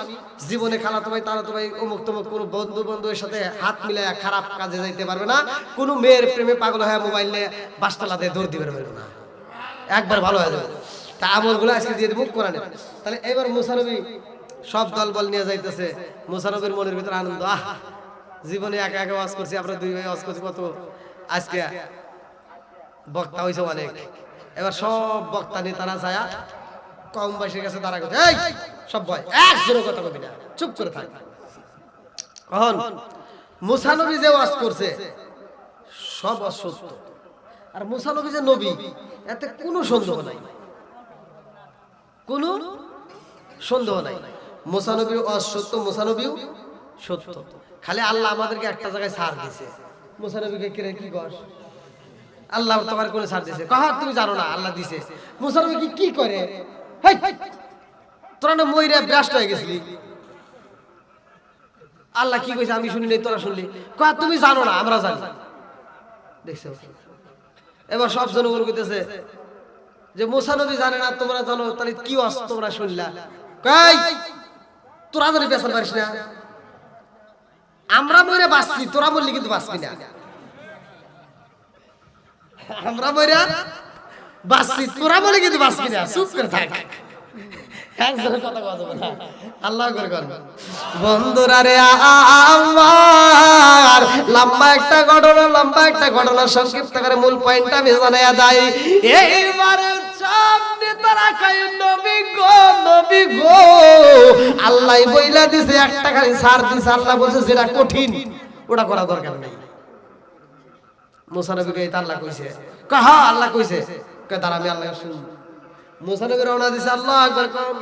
জীবনে খালাতো ভাই তারাতো ভাই অমুক তমুক কোনো বন্ধু বান্ধবের সাথে হাত মিলায় খারাপ কাজে যাইতে পারবে না, কোনো মেয়ের প্রেমে পাগল হয়ে মোবাইল নিয়ে বাসতলাতে দৌড় দিবে না, একবার ভালো হয়ে যাবে। তা আমলগুলো আজকে দিয়ে দেবো কোরআনে। তাহলে এবার মুসা নবী সব দল বল নিয়ে যাইতেছে। মুসা নবীর মনের ভিতরে আনন্দ, আহ জীবনে একা একা ওয়াজ করছি, আমরা দুই ভাই ওয়াজ করছি কত, আজকে বক্তা হয়েছে অনেক। এবার সব বক্তা নেতারা ছায়া কম বয়সের কাছে দাঁড়া করছে, এই সব ভয় একজনের কথা কবি না, চুপ করে থাক। কখন মুসা নবী যে ওয়াজ করছে সব অসত্য, আর মুসা নবী যে নবী এতে কোনো সন্দেহ নাই, কোনো সন্দেহ নাই। মুসা নবীর অসত্য, মুসা নবীও সত্য। খালি আল্লাহ আমাদেরকে একটা জায়গায় ছাড় দিয়েছে। মুসা নবীকে কি কর, আল্লাহ তোমার কোন ছাড় দিয়েছে? কহ তুমি জানো না, আল্লাহ দিয়েছে। মুসা নবী কি করে, তোরা না মইরা ব্রাস্ট হয়ে গেছিলি, আল্লাহ কি কইছে আমি শুনি নাই তোরা শুনলি? কহ তুমি জানো না, আমরা জানি। দেখছো, এবার সব জনগণ কইতেছে যে মুসা নবী জানে না তোমরা জানো, তাহলে কি ওয়াজ তোমরা শুনলা? কই তোরা জানি বেসাল পারিস না, আমরা মরে বাঁচছি, তোরা বললি কিন্তু বাঁচবি না। আমরা মরে বাঁচছি, তোরা বলে কিন্তু বাঁচবি না, চুপ করে থাক। আল্লাহ বন্ধুরা রে আমার লম্বা একটা ঘটনা সংক্ষিপ্ত করে মূল পয়েন্টটা আমি জানাইয়া দেই। এইবারে সব নেতারা কয় নবী গো আল্লাহ বইলা দিছে, একটা খালি ছাড় দিছে। আল্লাহ বলছে যেটা কঠিন ওটা করা দরকার নেই। মুসা নবীকে এই আল্লাহ কইছে, হ্যাঁ আল্লাহ কইছে, দাঁড়া আমি আল্লাহ শুন। মুসা নবী রওনা দিছে, আল্লাহু আকবার কোন।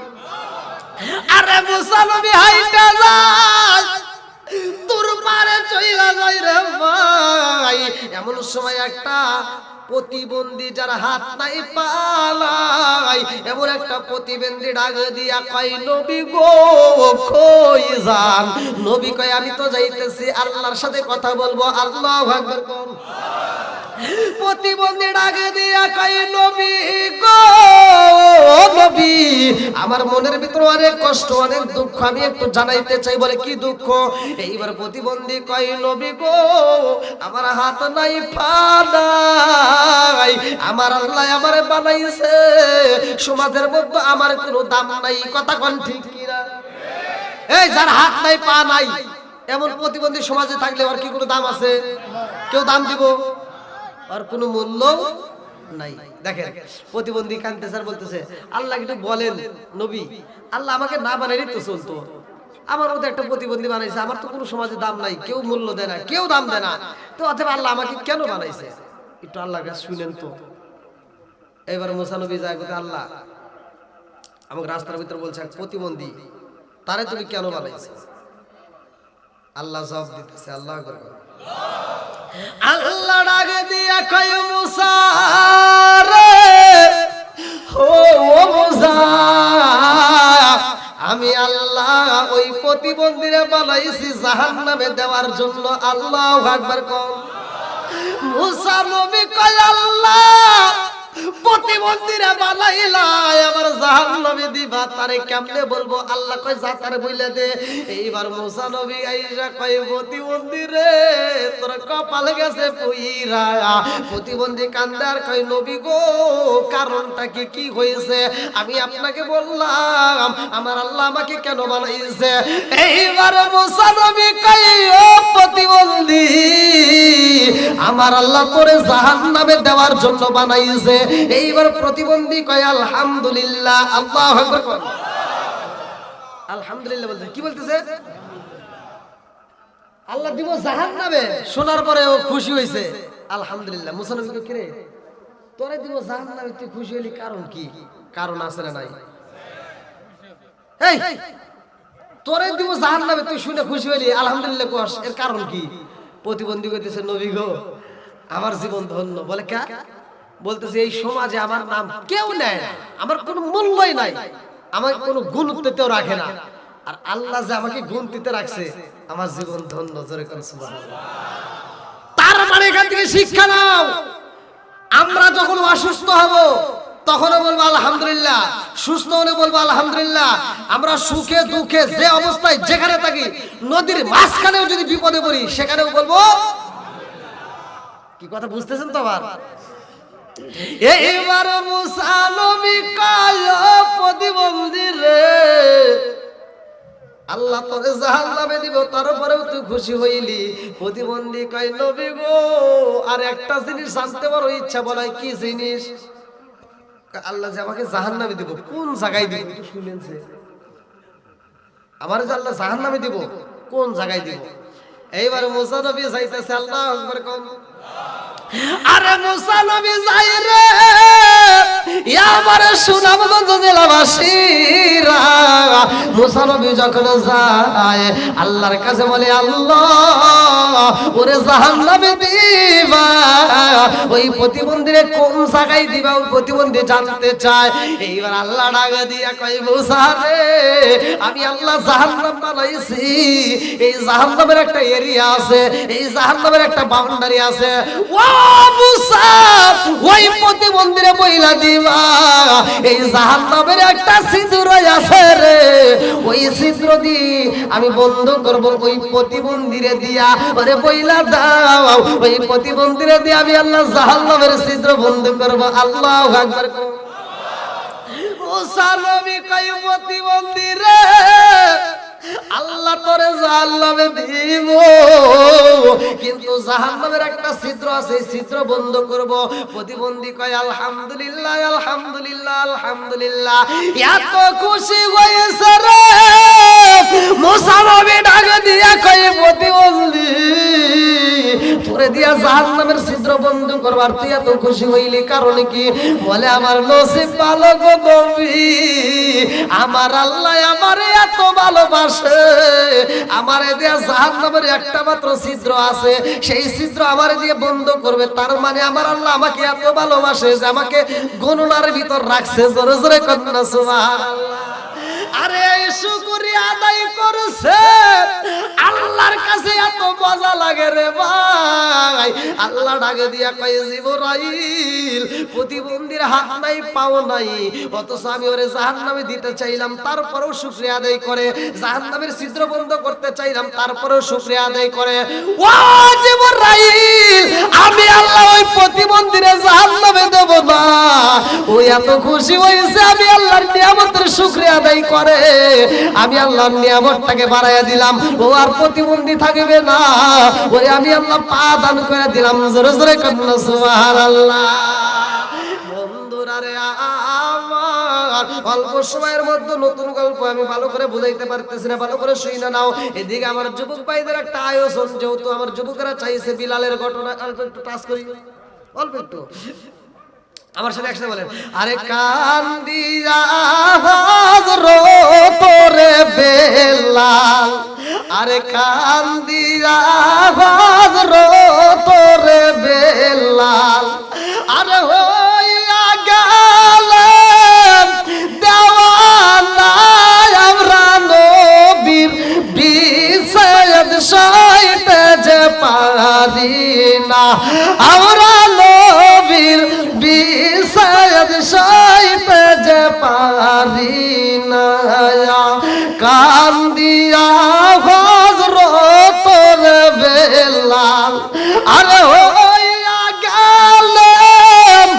আরে মুসা নবী হাইটা যায়, তোর মারে চইলা যায় রে ভাই। এমন সময় একটা প্রতিবন্ধী যার হাত নাই পা নাই, এমন একটা প্রতিবন্ধী ডাক দিয়া কয় নবী গো কই যান? নবী কয় আমি তো যাইতেছি আল্লাহর সাথে কথা বলবো। আল্লাহু আকবার কোন। প্রতিবন্ধী ডাক দিয়া কয় নবী গো নবী আমার মনের ভিতরে অনেক কষ্ট, অনেক দুঃখ, আমি একটু জানাইতে চাই। বলে কি দুঃখ? এইবার প্রতিবন্ধী কয় নবী গো আমার হাত নাই পা নাই, আমার আল্লাহ আমারে বানাইছে, সমাজের মধ্যে আমার কোনো দাম নাই। কথা কোন ঠিক কিনা? এই যার হাত নাই পা নাই এমন প্রতিবন্ধী সমাজে থাকলে আর কি কোনো দাম আছে? কেউ দাম দিব? আর কোনো মূল্য নাই। দেখেন প্রতিবন্ধী কানতে স্যার বলতেছে আল্লাহ একটু বলেন নবী, আল্লাহ আমাকে না বানাইলে তো চলতো, আমার মধ্যে একটা প্রতিবন্ধী বানাইছে, আমার তো কোনো সমাজে দাম নাই, কেউ মূল্য দেয় না, কেউ দাম দেয় না, তো অথবা আল্লাহ আমাকে কেন বানাইছে? একটু আল্লাহর কাছে শুনেন তো। এবার মুসা নবী যায় বলতে আল্লাহ আমাকে রাস্তার ভিতরে বলছে এক প্রতিবন্ধী, তারে তুমি কেন বানাইছে? আল্লাহ জবাব দিতেছে, আল্লাহ আল্লাহ ডাকে দিয়া কয় মুসা রে ও মুসা আমি আল্লাহ ওই প্রতিবন্ধীরে বানাইছি জাহান্নামে দেওয়ার জন্য। আল্লাহু আকবার কোন। মুসা নবী কয় আল্লাহ প্রতিবন্ধীরা বানাইলাই আমার জাহান্নামে দিবা, তারে কেমনে বলবো? আল্লাহ কয় যা তারে বইলে দে। এইবার মুসা নবী আইসা কয় প্রতিবন্ধী রে তোর কপাল গেছে পুইরা। প্রতিবন্ধী কান্দার কয় নবী গো কারণটা কি হয়েছে? আমি আপনাকে বললাম আমার আল্লাহ আমাকে কেন বানাইছে। এইবার মুসা নবী কয় ও প্রতিবন্ধী আমার আল্লাহ তোরে জাহান্নামে দেওয়ার জন্য বানাইছে। এইবার প্রতিবন্ধী কয় আলহামদুলিল্লাহ। আল্লাহু আকবার কর। আলহামদুলিল্লাহ বলতে কি বলতেছে? আল্লাহ দিব জাহান্নামে। শোনার পরে ও খুশি হইছে আলহামদুলিল্লাহ। মুসা নবী কয় কি রে তোরে দিব জাহান্নামে তুই খুশি হলি কারণ কি? কারণ আছে না নাই? এই তোরে দিব জাহান্নামে তুই শুনে খুশি হলি আলহামদুলিল্লাহ কস, এর কারণ কি? প্রতিবন্ধী কইতেছে নবী গো আমার জীবন ধন্য। বলে কে? বলতেছে এই সমাজে আমার নাম কেউ নেয় না, আমার কোনো মূল্যই নাই, আমাকে কোনো গুরুত্বতেও রাখে না, আর আল্লাহ যে আমাকে গুনতিতে রাখছে আমার জীবন ধন্য। জোরে করে সুবহানাল্লাহ। তার মানে এখান থেকে শিক্ষা নাও, আমরা যখন অসুস্থ হব তখনও বলবো আলহামদুলিল্লাহ, সুস্থ হলে বলবো আলহামদুলিল্লাহ। আমরা সুখে দুঃখে যে অবস্থায় যেখানে থাকি, নদীর মাঝখানেও যদি বিপদে পড়ি সেখানেও বলবো। কি কথা বুঝতেছেন তো? আবার এইবার মুসা নবী কয় প্রতিবন্ধী রে আল্লাহ তোরে জাহান্নামে দিব তারপরেও তুই খুশি হইলি। প্রতিবন্ধী কয় নবী গো আর একটা জিনিস জানতে বড় ইচ্ছা। বলাই কি জিনিস? আল্লাহ যে আমাকে জাহান্নামে দিব কোন জায়গায় দিব? শুনেনছে আমার যে আল্লাহ জাহান্নামে দিব কোন জায়গায় দিব? এইবার মুসা নবী যাইতেছে আল্লাহু আকবার কম। আরে মুসা নবী যাই রে আমার সুনামগঞ্জ জেলাবাসীরা, মুসা নবী যখন যায় আল্লাহর কাছে বলে আল্লাহ ওরে জাহান্নামে দিবা, ওই প্রতিবন্ধীরে কোন জায়গায় দিবা? ওই প্রতিবন্ধী জানতে চায়। এইবার আল্লাহ ডাক দিয়া কয় মুসা রে আমি আল্লাহ জাহান্নাম বানাইছি, এই জাহান্নামের একটা এরিয়া আছে, এই জাহান্নামের একটা বাউন্ডারি আছে। ও মুসা ওই প্রতিবন্ধীরে বইলা দিবা এই জাহান্নামের একটা ছিদ্র আছে রে, ওই ছিদ্র দি আমি বন্ধ করব, ওই প্রতিবন্ধীরে দিয়া ওরে বইলা দাও, ওই প্রতিবন্ধীরে দিয়া আমি আল্লাহ জাহান্নামের ছিদ্র বন্ধ করব। আল্লাহু আকবার। মুসা নবী কয় প্রতিবন্ধী রে আল্লাহ তোরে জাহান্নামে দিব, কিন্তু জাহান্নামের একটা ছিদ্র আছে, এই ছিদ্র বন্ধ করব। প্রতিবন্ধী কয় আলহামদুলিল্লাহ আলহামদুলিল্লাহ আলহামদুলিল্লাহ। এত খুশি হয়েছে রে মুসা নবী ডাক দিয়া কয় প্রতিবন্ধী তোরে দিয়া জাহান্নামের ছিদ্র বন্ধ করবার তুই এত খুশি হইলি কারণ কি? বলে আমার নসিব ভালো গো নবী, আমার আল্লাহ আমারে এত ভালোবাসে, আমারে দিয়া জাহান্নামের একটা মাত্র ছিদ্র আছে, সেই ছিদ্র আমারে দিয়ে বন্ধ করবে। তার মানে আমার আল্লাহ আমাকে এত ভালোবাসে যে আমাকে গণনার ভিতর রাখছে। জোরে জোরে কন্যা সুবহানাল্লাহ। আরে শুকরিয়া আদায় করছে আল্লাহর কাছে এত মজা লাগে রে ভাই। আল্লাহ ডাকে দিয়া কয় জিবরাইল প্রতিবন্ধীর হাত নাই পাও নাই, অথচ আমি ওরে জাহান্নামে দিতে চাইলাম তারপরেও শুকরিয়া আদায় করে, জাহান্নামের ছিদ্র বন্ধ করতে চাইলাম তারপরেও শুকরিয়া আদায় করে। ও জিবরাইল আমি আল্লাহ ওই প্রতিবন্ধীরে জাহান্নামে দেব না, ওই এত খুশি হয়েছে আমি আল্লাহর নিয়ামতের শুকরিয়া আদায় করে আমি আল্লাহর নিয়ামতটাকে বাড়াইয়া দিলাম, ও আর প্রতিবন্ধী থাকবে না, ওরে আমি আল্লাহ পা দান করে দিলাম। জোরে জোরে কন্যা সুবহানাল্লাহ। বন্ধুরা রে আমার অল্প সময়ের মধ্যে নতুন গল্প আমি ভালো করে বুঝাইতে পারতেছি না, ভালো করে শুই না নাও। এদিকে আমার যুবক ভাইদের একটা আয়োজন, যেহেতু আমার যুবকেরা চাইছে বিলালের ঘটনা একটু টাচ করি অল্প একটু আমার সাথে একসাথে বলেন। আরে কান্দিয়া হযরত রে বেলাল, আরে কান্দিয়া হযরত রে বেলাল, আরে হইয়া গেলেন দেওয়ানা আমরা নবীর বিষয়ত সইতে যে পারি না, আমরা নবীর বিষয় পারি না কান্দিয়া হযরত বেলাল আরে হইয়া গেলেন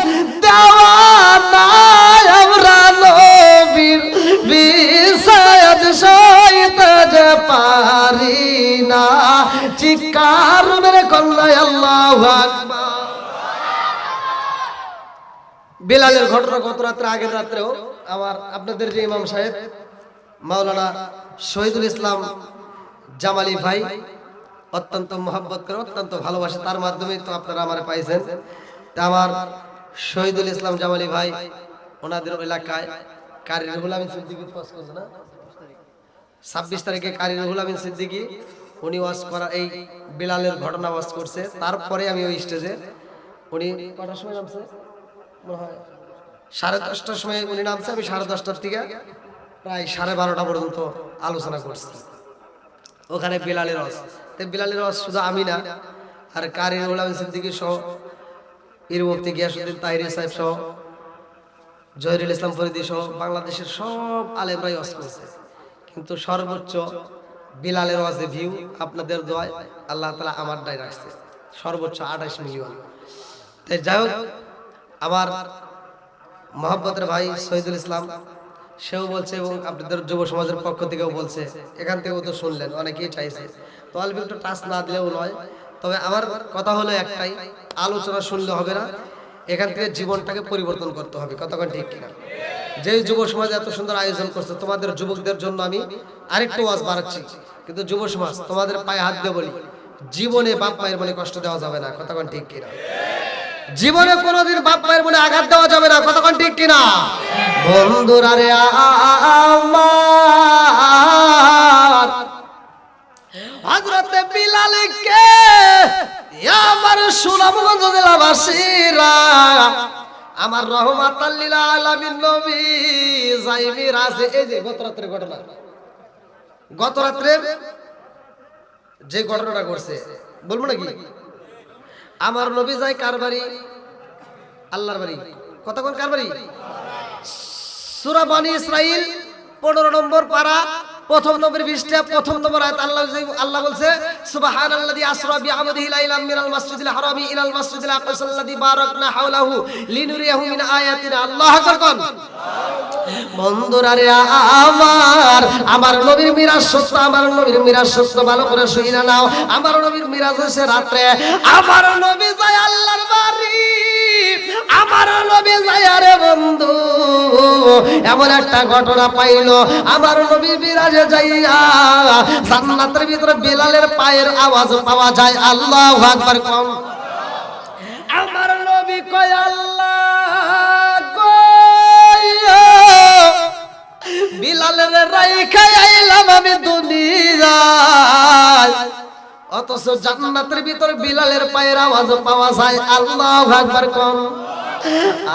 দেওয়ানা আমরা নবীর বিষাদ সইতে যে পারি না চিৎকার মেরে কল্লা আল্লাহু আকবার। বিলালের ঘটনা গত রাত্রে আগের রাত্রেও আমার আপনাদের যে ইমাম সাহেব মাওলানা শহীদুল ইসলাম জামালি ভাই অত্যন্ত মহব্বত করে অত্যন্ত ভালোবাসে, তার মাধ্যমে তো আপনারা আমারে পাইছেন। তা আমার শহীদুল ইসলাম জামালি ভাই ওনাদের এলাকায় কারি রুহুল আমিন সিদ্দিকী ওয়াজ করছে না 26 তারিখে কারি রুহুল আমিন সিদ্দিকী উনি ওয়াজ করা এই বিলালের ঘটনা ওয়াজ করছে। তারপরে আমি ওই স্টেজে উনি কটার সময় নামছে মনে হয় 10:30টার সময় উনি নামছে, আমি 10:30টার থেকে প্রায় 12:30 পর্যন্ত আলোচনা করছি ওখানে বিলালের ওয়াজ। তো বিলালের ওয়াজ শুধু আমি না আর কারি রুহুল আমিন সিদ্দিকী সহ পীর মুফতি গিয়াসউদ্দিন তাহিরি সাহেব সহ জহিরুল ইসলাম ফরিদি সহ বাংলাদেশের সব আলেমরাই ওয়াজ করছে, কিন্তু সর্বোচ্চ বিলালের ওয়াজে ভিউ আপনাদের দোয়ায় আল্লাহ তাআলা আমার দায় রাখছে সর্বোচ্চ 28 মিলিয়ন। তাই যাই হোক আমার মহব্বতের ভাই শহীদুল ইসলাম সেও বলছে এবং আপনাদের যুব সমাজের পক্ষ থেকেও বলছে, এখান থেকেও তো শুনলেন অনেকেই চাইছে, তো অল্প একটু টাচ না দিলেও নয়। তবে আমার কথা হলো একটাই, আলোচনা শুনলে হবে না, এখান থেকে জীবনটাকে পরিবর্তন করতে হবে। কতক্ষণ ঠিক কিনা? যে যুব সমাজ এত সুন্দর আয়োজন করছে তোমাদের যুবকদের জন্য আমি আরেকটু ওয়াজ বাড়াচ্ছি, কিন্তু যুব সমাজ তোমাদের পায়ে হাত দিয়ে বলি জীবনে বাপ মায়ের মনে কষ্ট দেওয়া যাবে না। কতক্ষণ ঠিক কিনা? জীবনে কোনোদিন বাপ মায়ের মনে আঘাত দেওয়া যাবে না। কতক্ষণ ঠিক কিনা? বন্ধুরা রে আমার হযরত বিলালকে আমার সুনামগঞ্জ জেলাবাসীরা আমার রহমাতাল লিল আলামিন নবী যাইমি রাজে এই যে গত রাতের ঘটনা, গত রাতের যে ঘটনাটা করছে বলবো নাকি? আমার নবী যায় কার বাড়ি? আল্লাহর বাড়ি। কতক্ষণ কার বাড়ি? সূরা বনি ইসরাইল 15 নম্বর পারা প্রথম নম্বর পৃষ্ঠা প্রথম নম্বর আয়াত আল্লাহ বলছে সুবহানাল্লাযী আসরা বিআবদিহি লাইলাম মিনাল মাসজিদিল হারামি ইলাল মাসজিদিল আকসাল্লাযী বারাকনা হাওলাহু লিনুরিয়াহু মিন আয়াতিনা। আল্লাহু আকবার কোন। বন্ধুরা রে আমার নবীর মিরাজ সত্য, আমার নবীর মিরাজ সত্য, ভালো করে শুইনা নাও। আমার নবীর মিরাজ হইছে রাতে, আমার নবী যায় আল্লাহর বাড়ি, আমার নবী যায় রে বন্ধু এমন একটা ঘটনা পাইলো, আমার নবী মিরাজে যাইয়া জান্নাতের ভিতরে বিলালের পায়ের আওয়াজ পাওয়া যায়। আল্লাহু আকবার কোন। আমার নবী কয় আল্লাহ গো বিলালের রাইখা আইলাম আমি দুনিয়ায়, অথচ জান্নাতের ভিতরে বিলালের পায়ের আওয়াজ পাওয়া যায়। আল্লাহু আকবার কোন।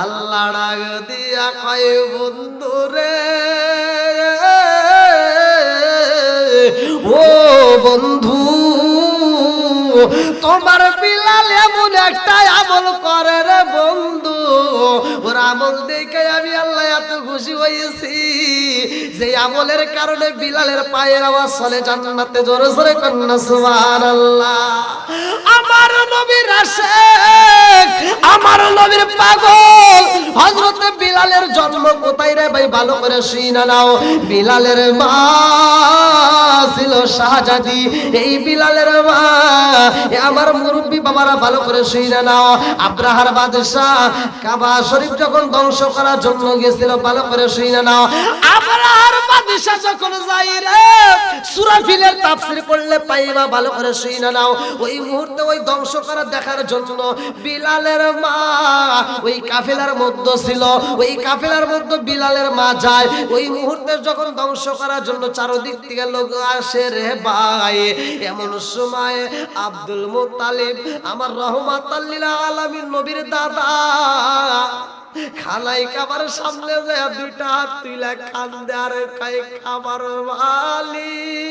আল্লাহ ডাক দিয়া কয় বন্ধু রে ও বন্ধু তোমার বিলাল এমন একটা আমল করে রে বন্ধু, ওর আমল দেখে আমি আল্লাহ এত খুশি হয়েছি যে আমলের কারণে বিলালের পায়ের আওয়াজ চলে জান্নাতে। জোরে জোরে কন্না সুবহানাল্লাহ। আমার নবীর আশিক, আমার নবীর পাগল হযরত বিলালের জন্ম কোথায় রে ভাই? ভালো করে শুইনা নাও। বিলালের মা ছিল শাহজাদি, এই বিলালের মা আমার মুরব্বী বাবারা ভালো করে শুইনা নাও। আব্রাহার বাদশা কাবা শরীফ যখন ধ্বংস করার জন্য গিয়েছিল, ভালো করে শুইনা নাও। আব্রাহার বাদশা যখন যাই রে সূরাফিলের তাফসীর পড়লে পাইবা, ভালো করে শুইনা নাও। ওই মুহূর্তে ওই ধ্বংস করা দেখার জন্য বিলালের মা ওই কাফেলার মধ্যে ছিল, ওই কাফেলার মধ্যে বিলালের মা যায়। ওই মুহূর্তে যখন ধ্বংস করার জন্য চারদিক থেকে লোক আসে রে ভাই, এমন সময় আব্দুল মুত্তালিব আমার রহমাতাল লিল আলামিন নবীর দাদা খানাই কাবার সামনে যায় দুইটা হাত তুইলা কান্দে আর কয় খাবার মালিক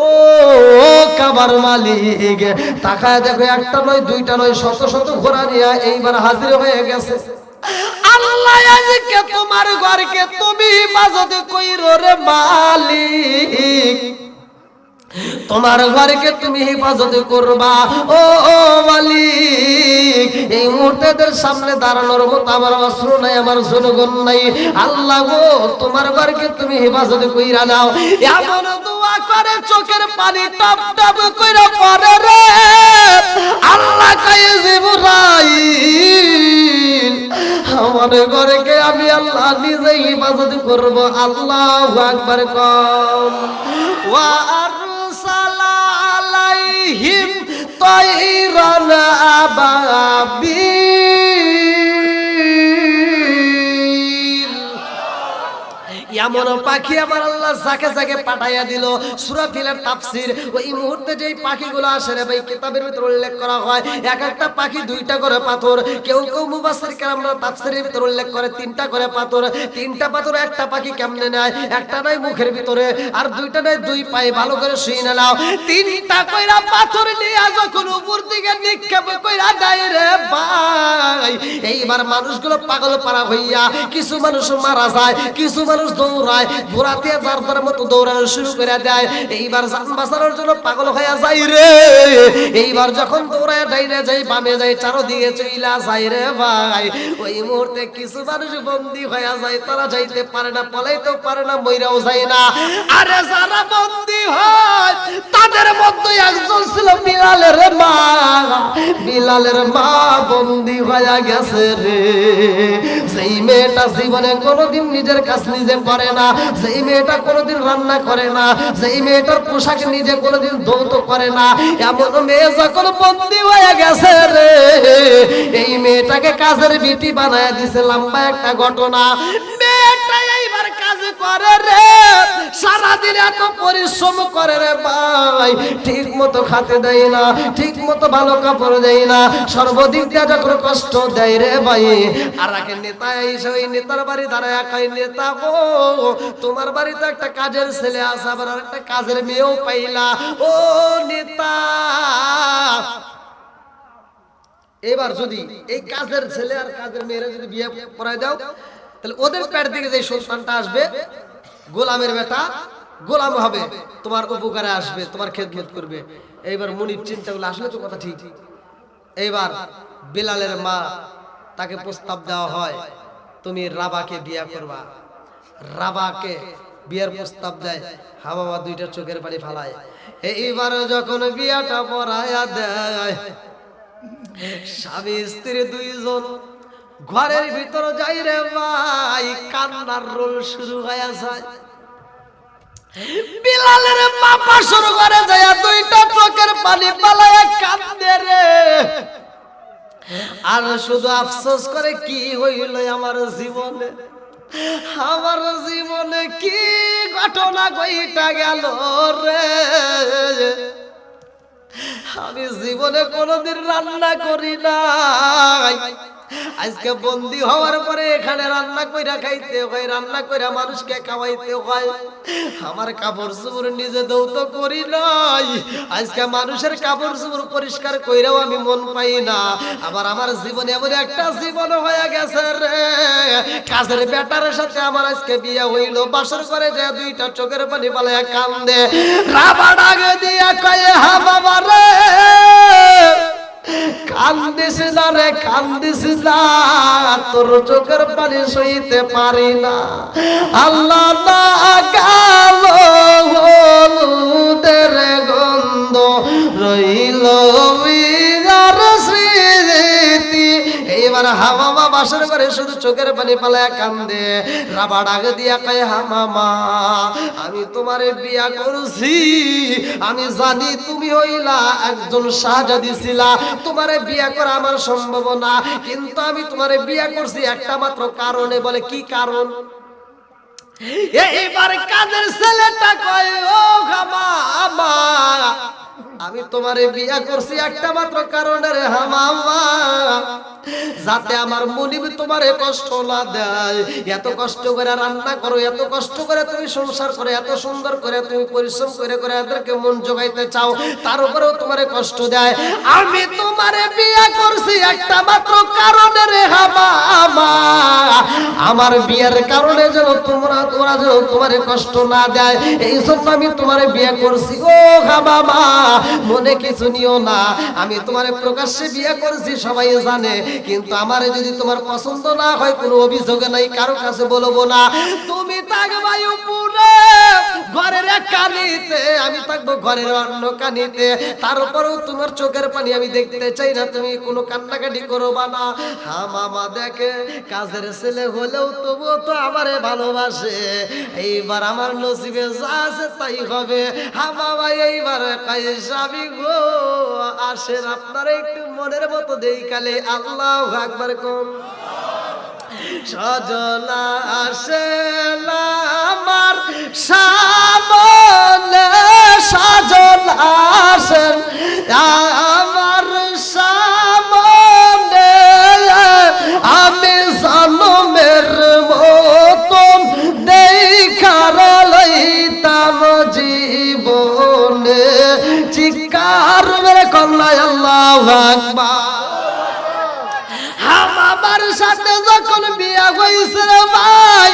ও কাবার মালিক, তাকায় দেখো একটা নয় দুইটা নয় শত শত ঘোড়া নিয়ে এইবার হাজির হয়ে গেছে। আল্লাহ আজকে তোমার ঘরকে তুমি হেফাজত কইরো রে মালিক, তোমার ঘরকে তুমি হেফাজত করবা ও মালিক। এই মুহূর্তেদের সামনে দাঁড়ানোর মতো আমার অস্ত্র নাই, আমার জনগণ নাই। আল্লাহ গো তোমার ঘরকে তুমি হেফাজত কইরা নাও। এমন দোয়া করে চোখের পানি টপ টপ কইরা পড়ে রে। আল্লাহ কয় জিবরাইল আমার ঘরকে আমি আল্লাহ নিজেই হেফাজত করব। আল্লাহু আকবার কম। ওয়া আলাইহিম তাইরান আবাবিল। এমন পাখি আমার আল্লাহ যাকে যাকে পাঠাইয়া দিল। সূরা ফিলের তাফসীর ওই মুহূর্তে যেই পাখিগুলো আসে রে ভাই, কিতাবের ভিতর উল্লেখ করা হয় এক একটা পাখি দুইটা করে পাথর। কেউ কেউ মুফাসসির কেরামরা তাফসীরের ভিতর উল্লেখ করে তিনটা করে পাথর। তিনটা পাথর একটা পাখি কেমনে নেয়? একটা নাই মুখের ভিতরে, আর দুইটা নাই দুই পায়ে, ভালো করে শুই না নাও। তিনটা কইরা পাথর নিয়ে যখন উপর দিকে নিক্ষেপ কইরা দেয় রে ভাই, এইবার মানুষগুলো পাগল পারা হইয়া কিছু মানুষ মারা যায়, কিছু মানুষ দৌড়ায়, ঘোড়াতে যার যার মতো দৌড়ানো শুরু করে দেয়। এইবার জান বাঁচানোর জন্য পাগল হইয়া যায় রে। এইবার যখন দৌড়ায় ডাইনে যায় বামে যায় চারদিকে চইলা যায় রে ভাই, ওই মুহূর্তে কিছু মানুষ বন্দী হইয়া যায়। তারা যাইতে পারে না, পলাইতেও পারে না, মইরাও যায় না। আরে যারা বন্দী হয় তাদের মধ্যে একজন ছিল বিলালের মা। বিলালের মা বন্দী হইয়া গেছে রে। সেই মেয়েটা জীবনে কোনোদিন নিজের কাজ নিজে করে না, সেই মেয়েটা কোনোদিন রান্না করে না, সেই মেয়েটার পোশাক নিজে কোনোদিন ধৌত করে না। এমন মেয়ে যখন বন্দী হয়ে গেছে রে, এই মেয়েটাকে কাজের বিটি বানায় দিছে। লম্বা একটা ঘটনা। মেয়েটা এইবার কাজ করে রে, সারাদিন এত পরিশ্রম করে রে ভাই, ঠিক মতো খাতে দেয় না, ঠিক মতো ভালো কাপড় দেয় না, সর্বদিক দিয়ে যখন কষ্ট দেয় রে ভাই। আর আগে নেতা এসে ওই নেতার বাড়ি দাঁড়ায় কয়, নেতা গো তোমার বাড়িতে একটা কাজের ছেলে আছে, আবার একটা কাজের মেয়েও পাইলা ও নেতা। এবার যদি এই কাজের ছেলে আর কাজের মেয়েরা যদি বিয়ে করায় দাও, তাহলে ওদের পেট দিকে যে সন্তানটা আসবে গোলামের বেটা, গোলাম হবে, তোমার উপকারে আসবে, তোমার খেদমত করবে। এইবার মুনির চিন্তা করলে আসলে তো কথা ঠিক। এইবার বিলালের মা তাকে প্রস্তাব দেওয়া হয়, তুমি রাবাকে বিয়ে করবা। রাবাকে বিয়ের প্রস্তাব দেয়। হাওয়া দুইটা চোখের পানি ফালায়। এইবার যখন বিয়াটা পড়ায়া দেয়, স্বামী স্ত্রী দুইজন ঘরের ভিতর যাই রে ভাই, কান্নার রোল শুরু হয়ে যায়। বিলালের মা পাশর ঘরে যায় দুইটা চোখের পানি পালায়া কান্দে রে। আর শুধু আফসোস করে, কি হইল আমার জীবনে, আমার জীবনে কি ঘটনা ঘইটা গেল রে। আমি জীবনে কোনোদিন রান্না করি নাই, আজকে বন্দী হওয়ার পরে এখানে রান্না কইরা খাইতে হয়, রান্না কইরা মানুষকে খাওয়াইতে হয়। আমার কাপড় চোপড় নিজে ধৌত করি নাই, আজকে মানুষের কাপড় চোপড় পরিষ্কার কইরাও আমি মন পাই না। আবার আমার জীবনে এমন একটা জীবন হয়ে গেছে রে, কাজের বেটার সাথে আমার আজকে বিয়ে হইল। বাসর করে যে দুইটা চোখের পানি পালায়া কান্দে। রাবা ডাকে দিয়া কয়ে, হা বাবা রে কান্দিস না রে, কান্দিস না, তোর চোখের পানি সইতে পারি না। আল্লাহ না গেল হলুদের গন্ধ রইল বিরার স্মৃতি। এইবার হামামা বাসর করে শুধু চোখের পানি পালায়া কান্দে। রাবা ডাক দিয়া কয়, হামামা আমি তোমারে বিয়া করছি, আমি জানি তুমি হইলা একজন শাহজাদি ছিলা, তোমারে বিয়া করা আমার সম্ভব না, কিন্তু আমি তোমারে বিয়া করছি একটা মাত্র কারণে। বলে কি কারণ? এইবার কাজের ছেলেটা কয়, ও হামামা আমি তোমারে বিয়া করছি একটা মাত্র কারণে রে হামামা। যাতে আমার মনিব তোমারে কষ্ট না দেয়। এত কষ্ট করে রান্না করো, এত কষ্ট করে তুমি সংসার করে, এত সুন্দর করে তুমি পরিশ্রম করে করে এদেরকে মন জোগাইতে চাও, তার উপরেও তোমারে কষ্ট দেয়। আমি তোমারে বিয়ে করছি একটা মাত্র কারণে রে হাবা আমার বিয়ের কারণে যেন তোমরা যেন তোমারে কষ্ট না দেয়, এই জন্য আমি তোমারে বিয়ে করছি। ও হাবা মনে কিছু নিও না, আমি তোমারে প্রকাশ্যে বিয়ে করছি সবাই জানে, কিন্তু আমারে যদি তোমার পছন্দ না হয় কোনো অভিযোগ নাই, কারো কাছে বলবো না। তুমি থাকবা উপরে ঘরের এক কানিতে, আমি থাকবো ঘরের অন্য কানিতে, তারপরেও তোমার চোখের পানি আমি দেখতে চাই না, তুমি কোনো কান্নাকাটি করবা না। হা মামা দেখে কাজের ছেলে হলেও তবুও তো আমারে ভালোবাসে, এইবার আমার নসিবে যা আছে তাই হবে। হা মামা এইবার কাইসাবি গো আসেন আপনারা একটু মনের মতো দেই কালে আল্লাহু আকবার কোন। সজনা আসেন আমার সামনে, সজনা আসেন আমার সামনে, আমি জন্মের মতন দেখার লইতাম জীবনে, চিৎকার মেরে কন্যায় আল্লাহু আকবার। আমার সাথে যখন বিয়া হয়েছে রে ভাই,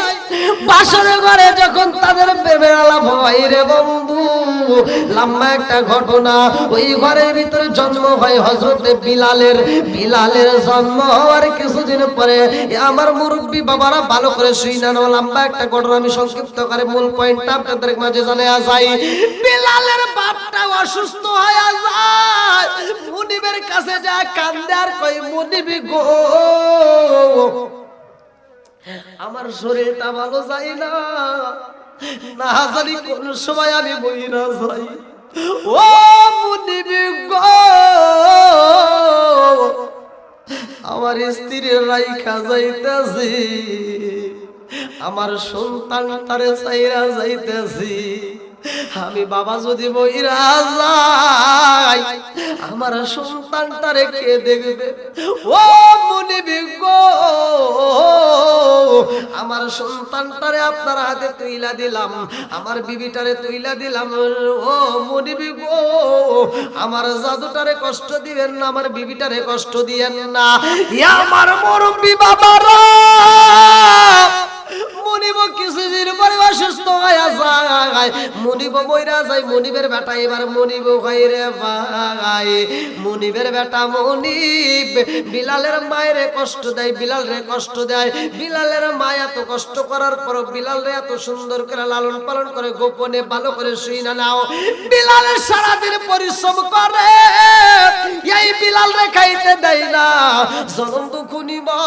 বাসর ঘরে যখন তাদের প্রেমের আলাপ হয় রে বন্ধু, লম্বা একটা ঘটনা। ওই ঘরের ভিতরে জন্ম হয় হযরতে বিলালের জন্ম হওয়ার কিছুদিন পরে আমার মুরব্বী বাবারা ভালো করে শুইনা নাও, লম্বা একটা ঘটনা আমি সংক্ষিপ্ত করে মূল পয়েন্টটা আপনাদের মাঝে জানায়া যাই। বিলালের বাপটা অসুস্থ হয়ে যায়, মুনিবের কাছে যা কান্দে আর কই মুনিবি গো আমার শরীরটা ভালো যায় না, না জানি কোন সময় আমি মইরা যাই। ও মুনিবি গো আমার স্ত্রীর রাইখা যাইতেছি, আমার সন্তানটারে চাইরা যাইতেছি, আমি বাবা যদি মইরা যাই আমার সন্তানটারে কে দেখবে? ও মুনিবি গো আমার সন্তানটারে আপনার হাতে তুইলা দিলাম, আমার বিবিটারে তুইলা দিলাম। ও মুনিবি গো আমার জাদুটারে কষ্ট দিবেন না, আমার বিবিটারে কষ্ট দিয়েন না। আমার মুরব্বি বাবারা মুনিব কিছুদিন পরে অসুস্থ হয়ে যায়, মুনিব মইরা যায়। মুনিবের বেটা এবার মুনিব হয় রে ভাই, মুনিবের বেটা মুনিব বিলালের মায়ের কষ্ট দেয়, বিলালের কষ্ট দেয়। বিলালের মা এত কষ্ট করার পর বিলালের এত সুন্দর করে লালন পালন করে, গোপনে ভালো করে শুই না নাও। বিলালের সারাদিন পরিশ্রম করে, এই বিলাল রে খাইতে দেয় না। জনম দুঃখুনি মা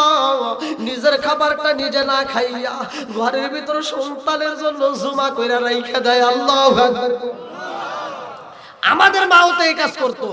নিজের খাবারটা নিজে না খাইয়া ঘরের ভিতর সন্তানের জন্য জমা কইরা রাইখা দেয়। আল্লাহু আকবার। আমাদের মাও তো এই কাজ করতো।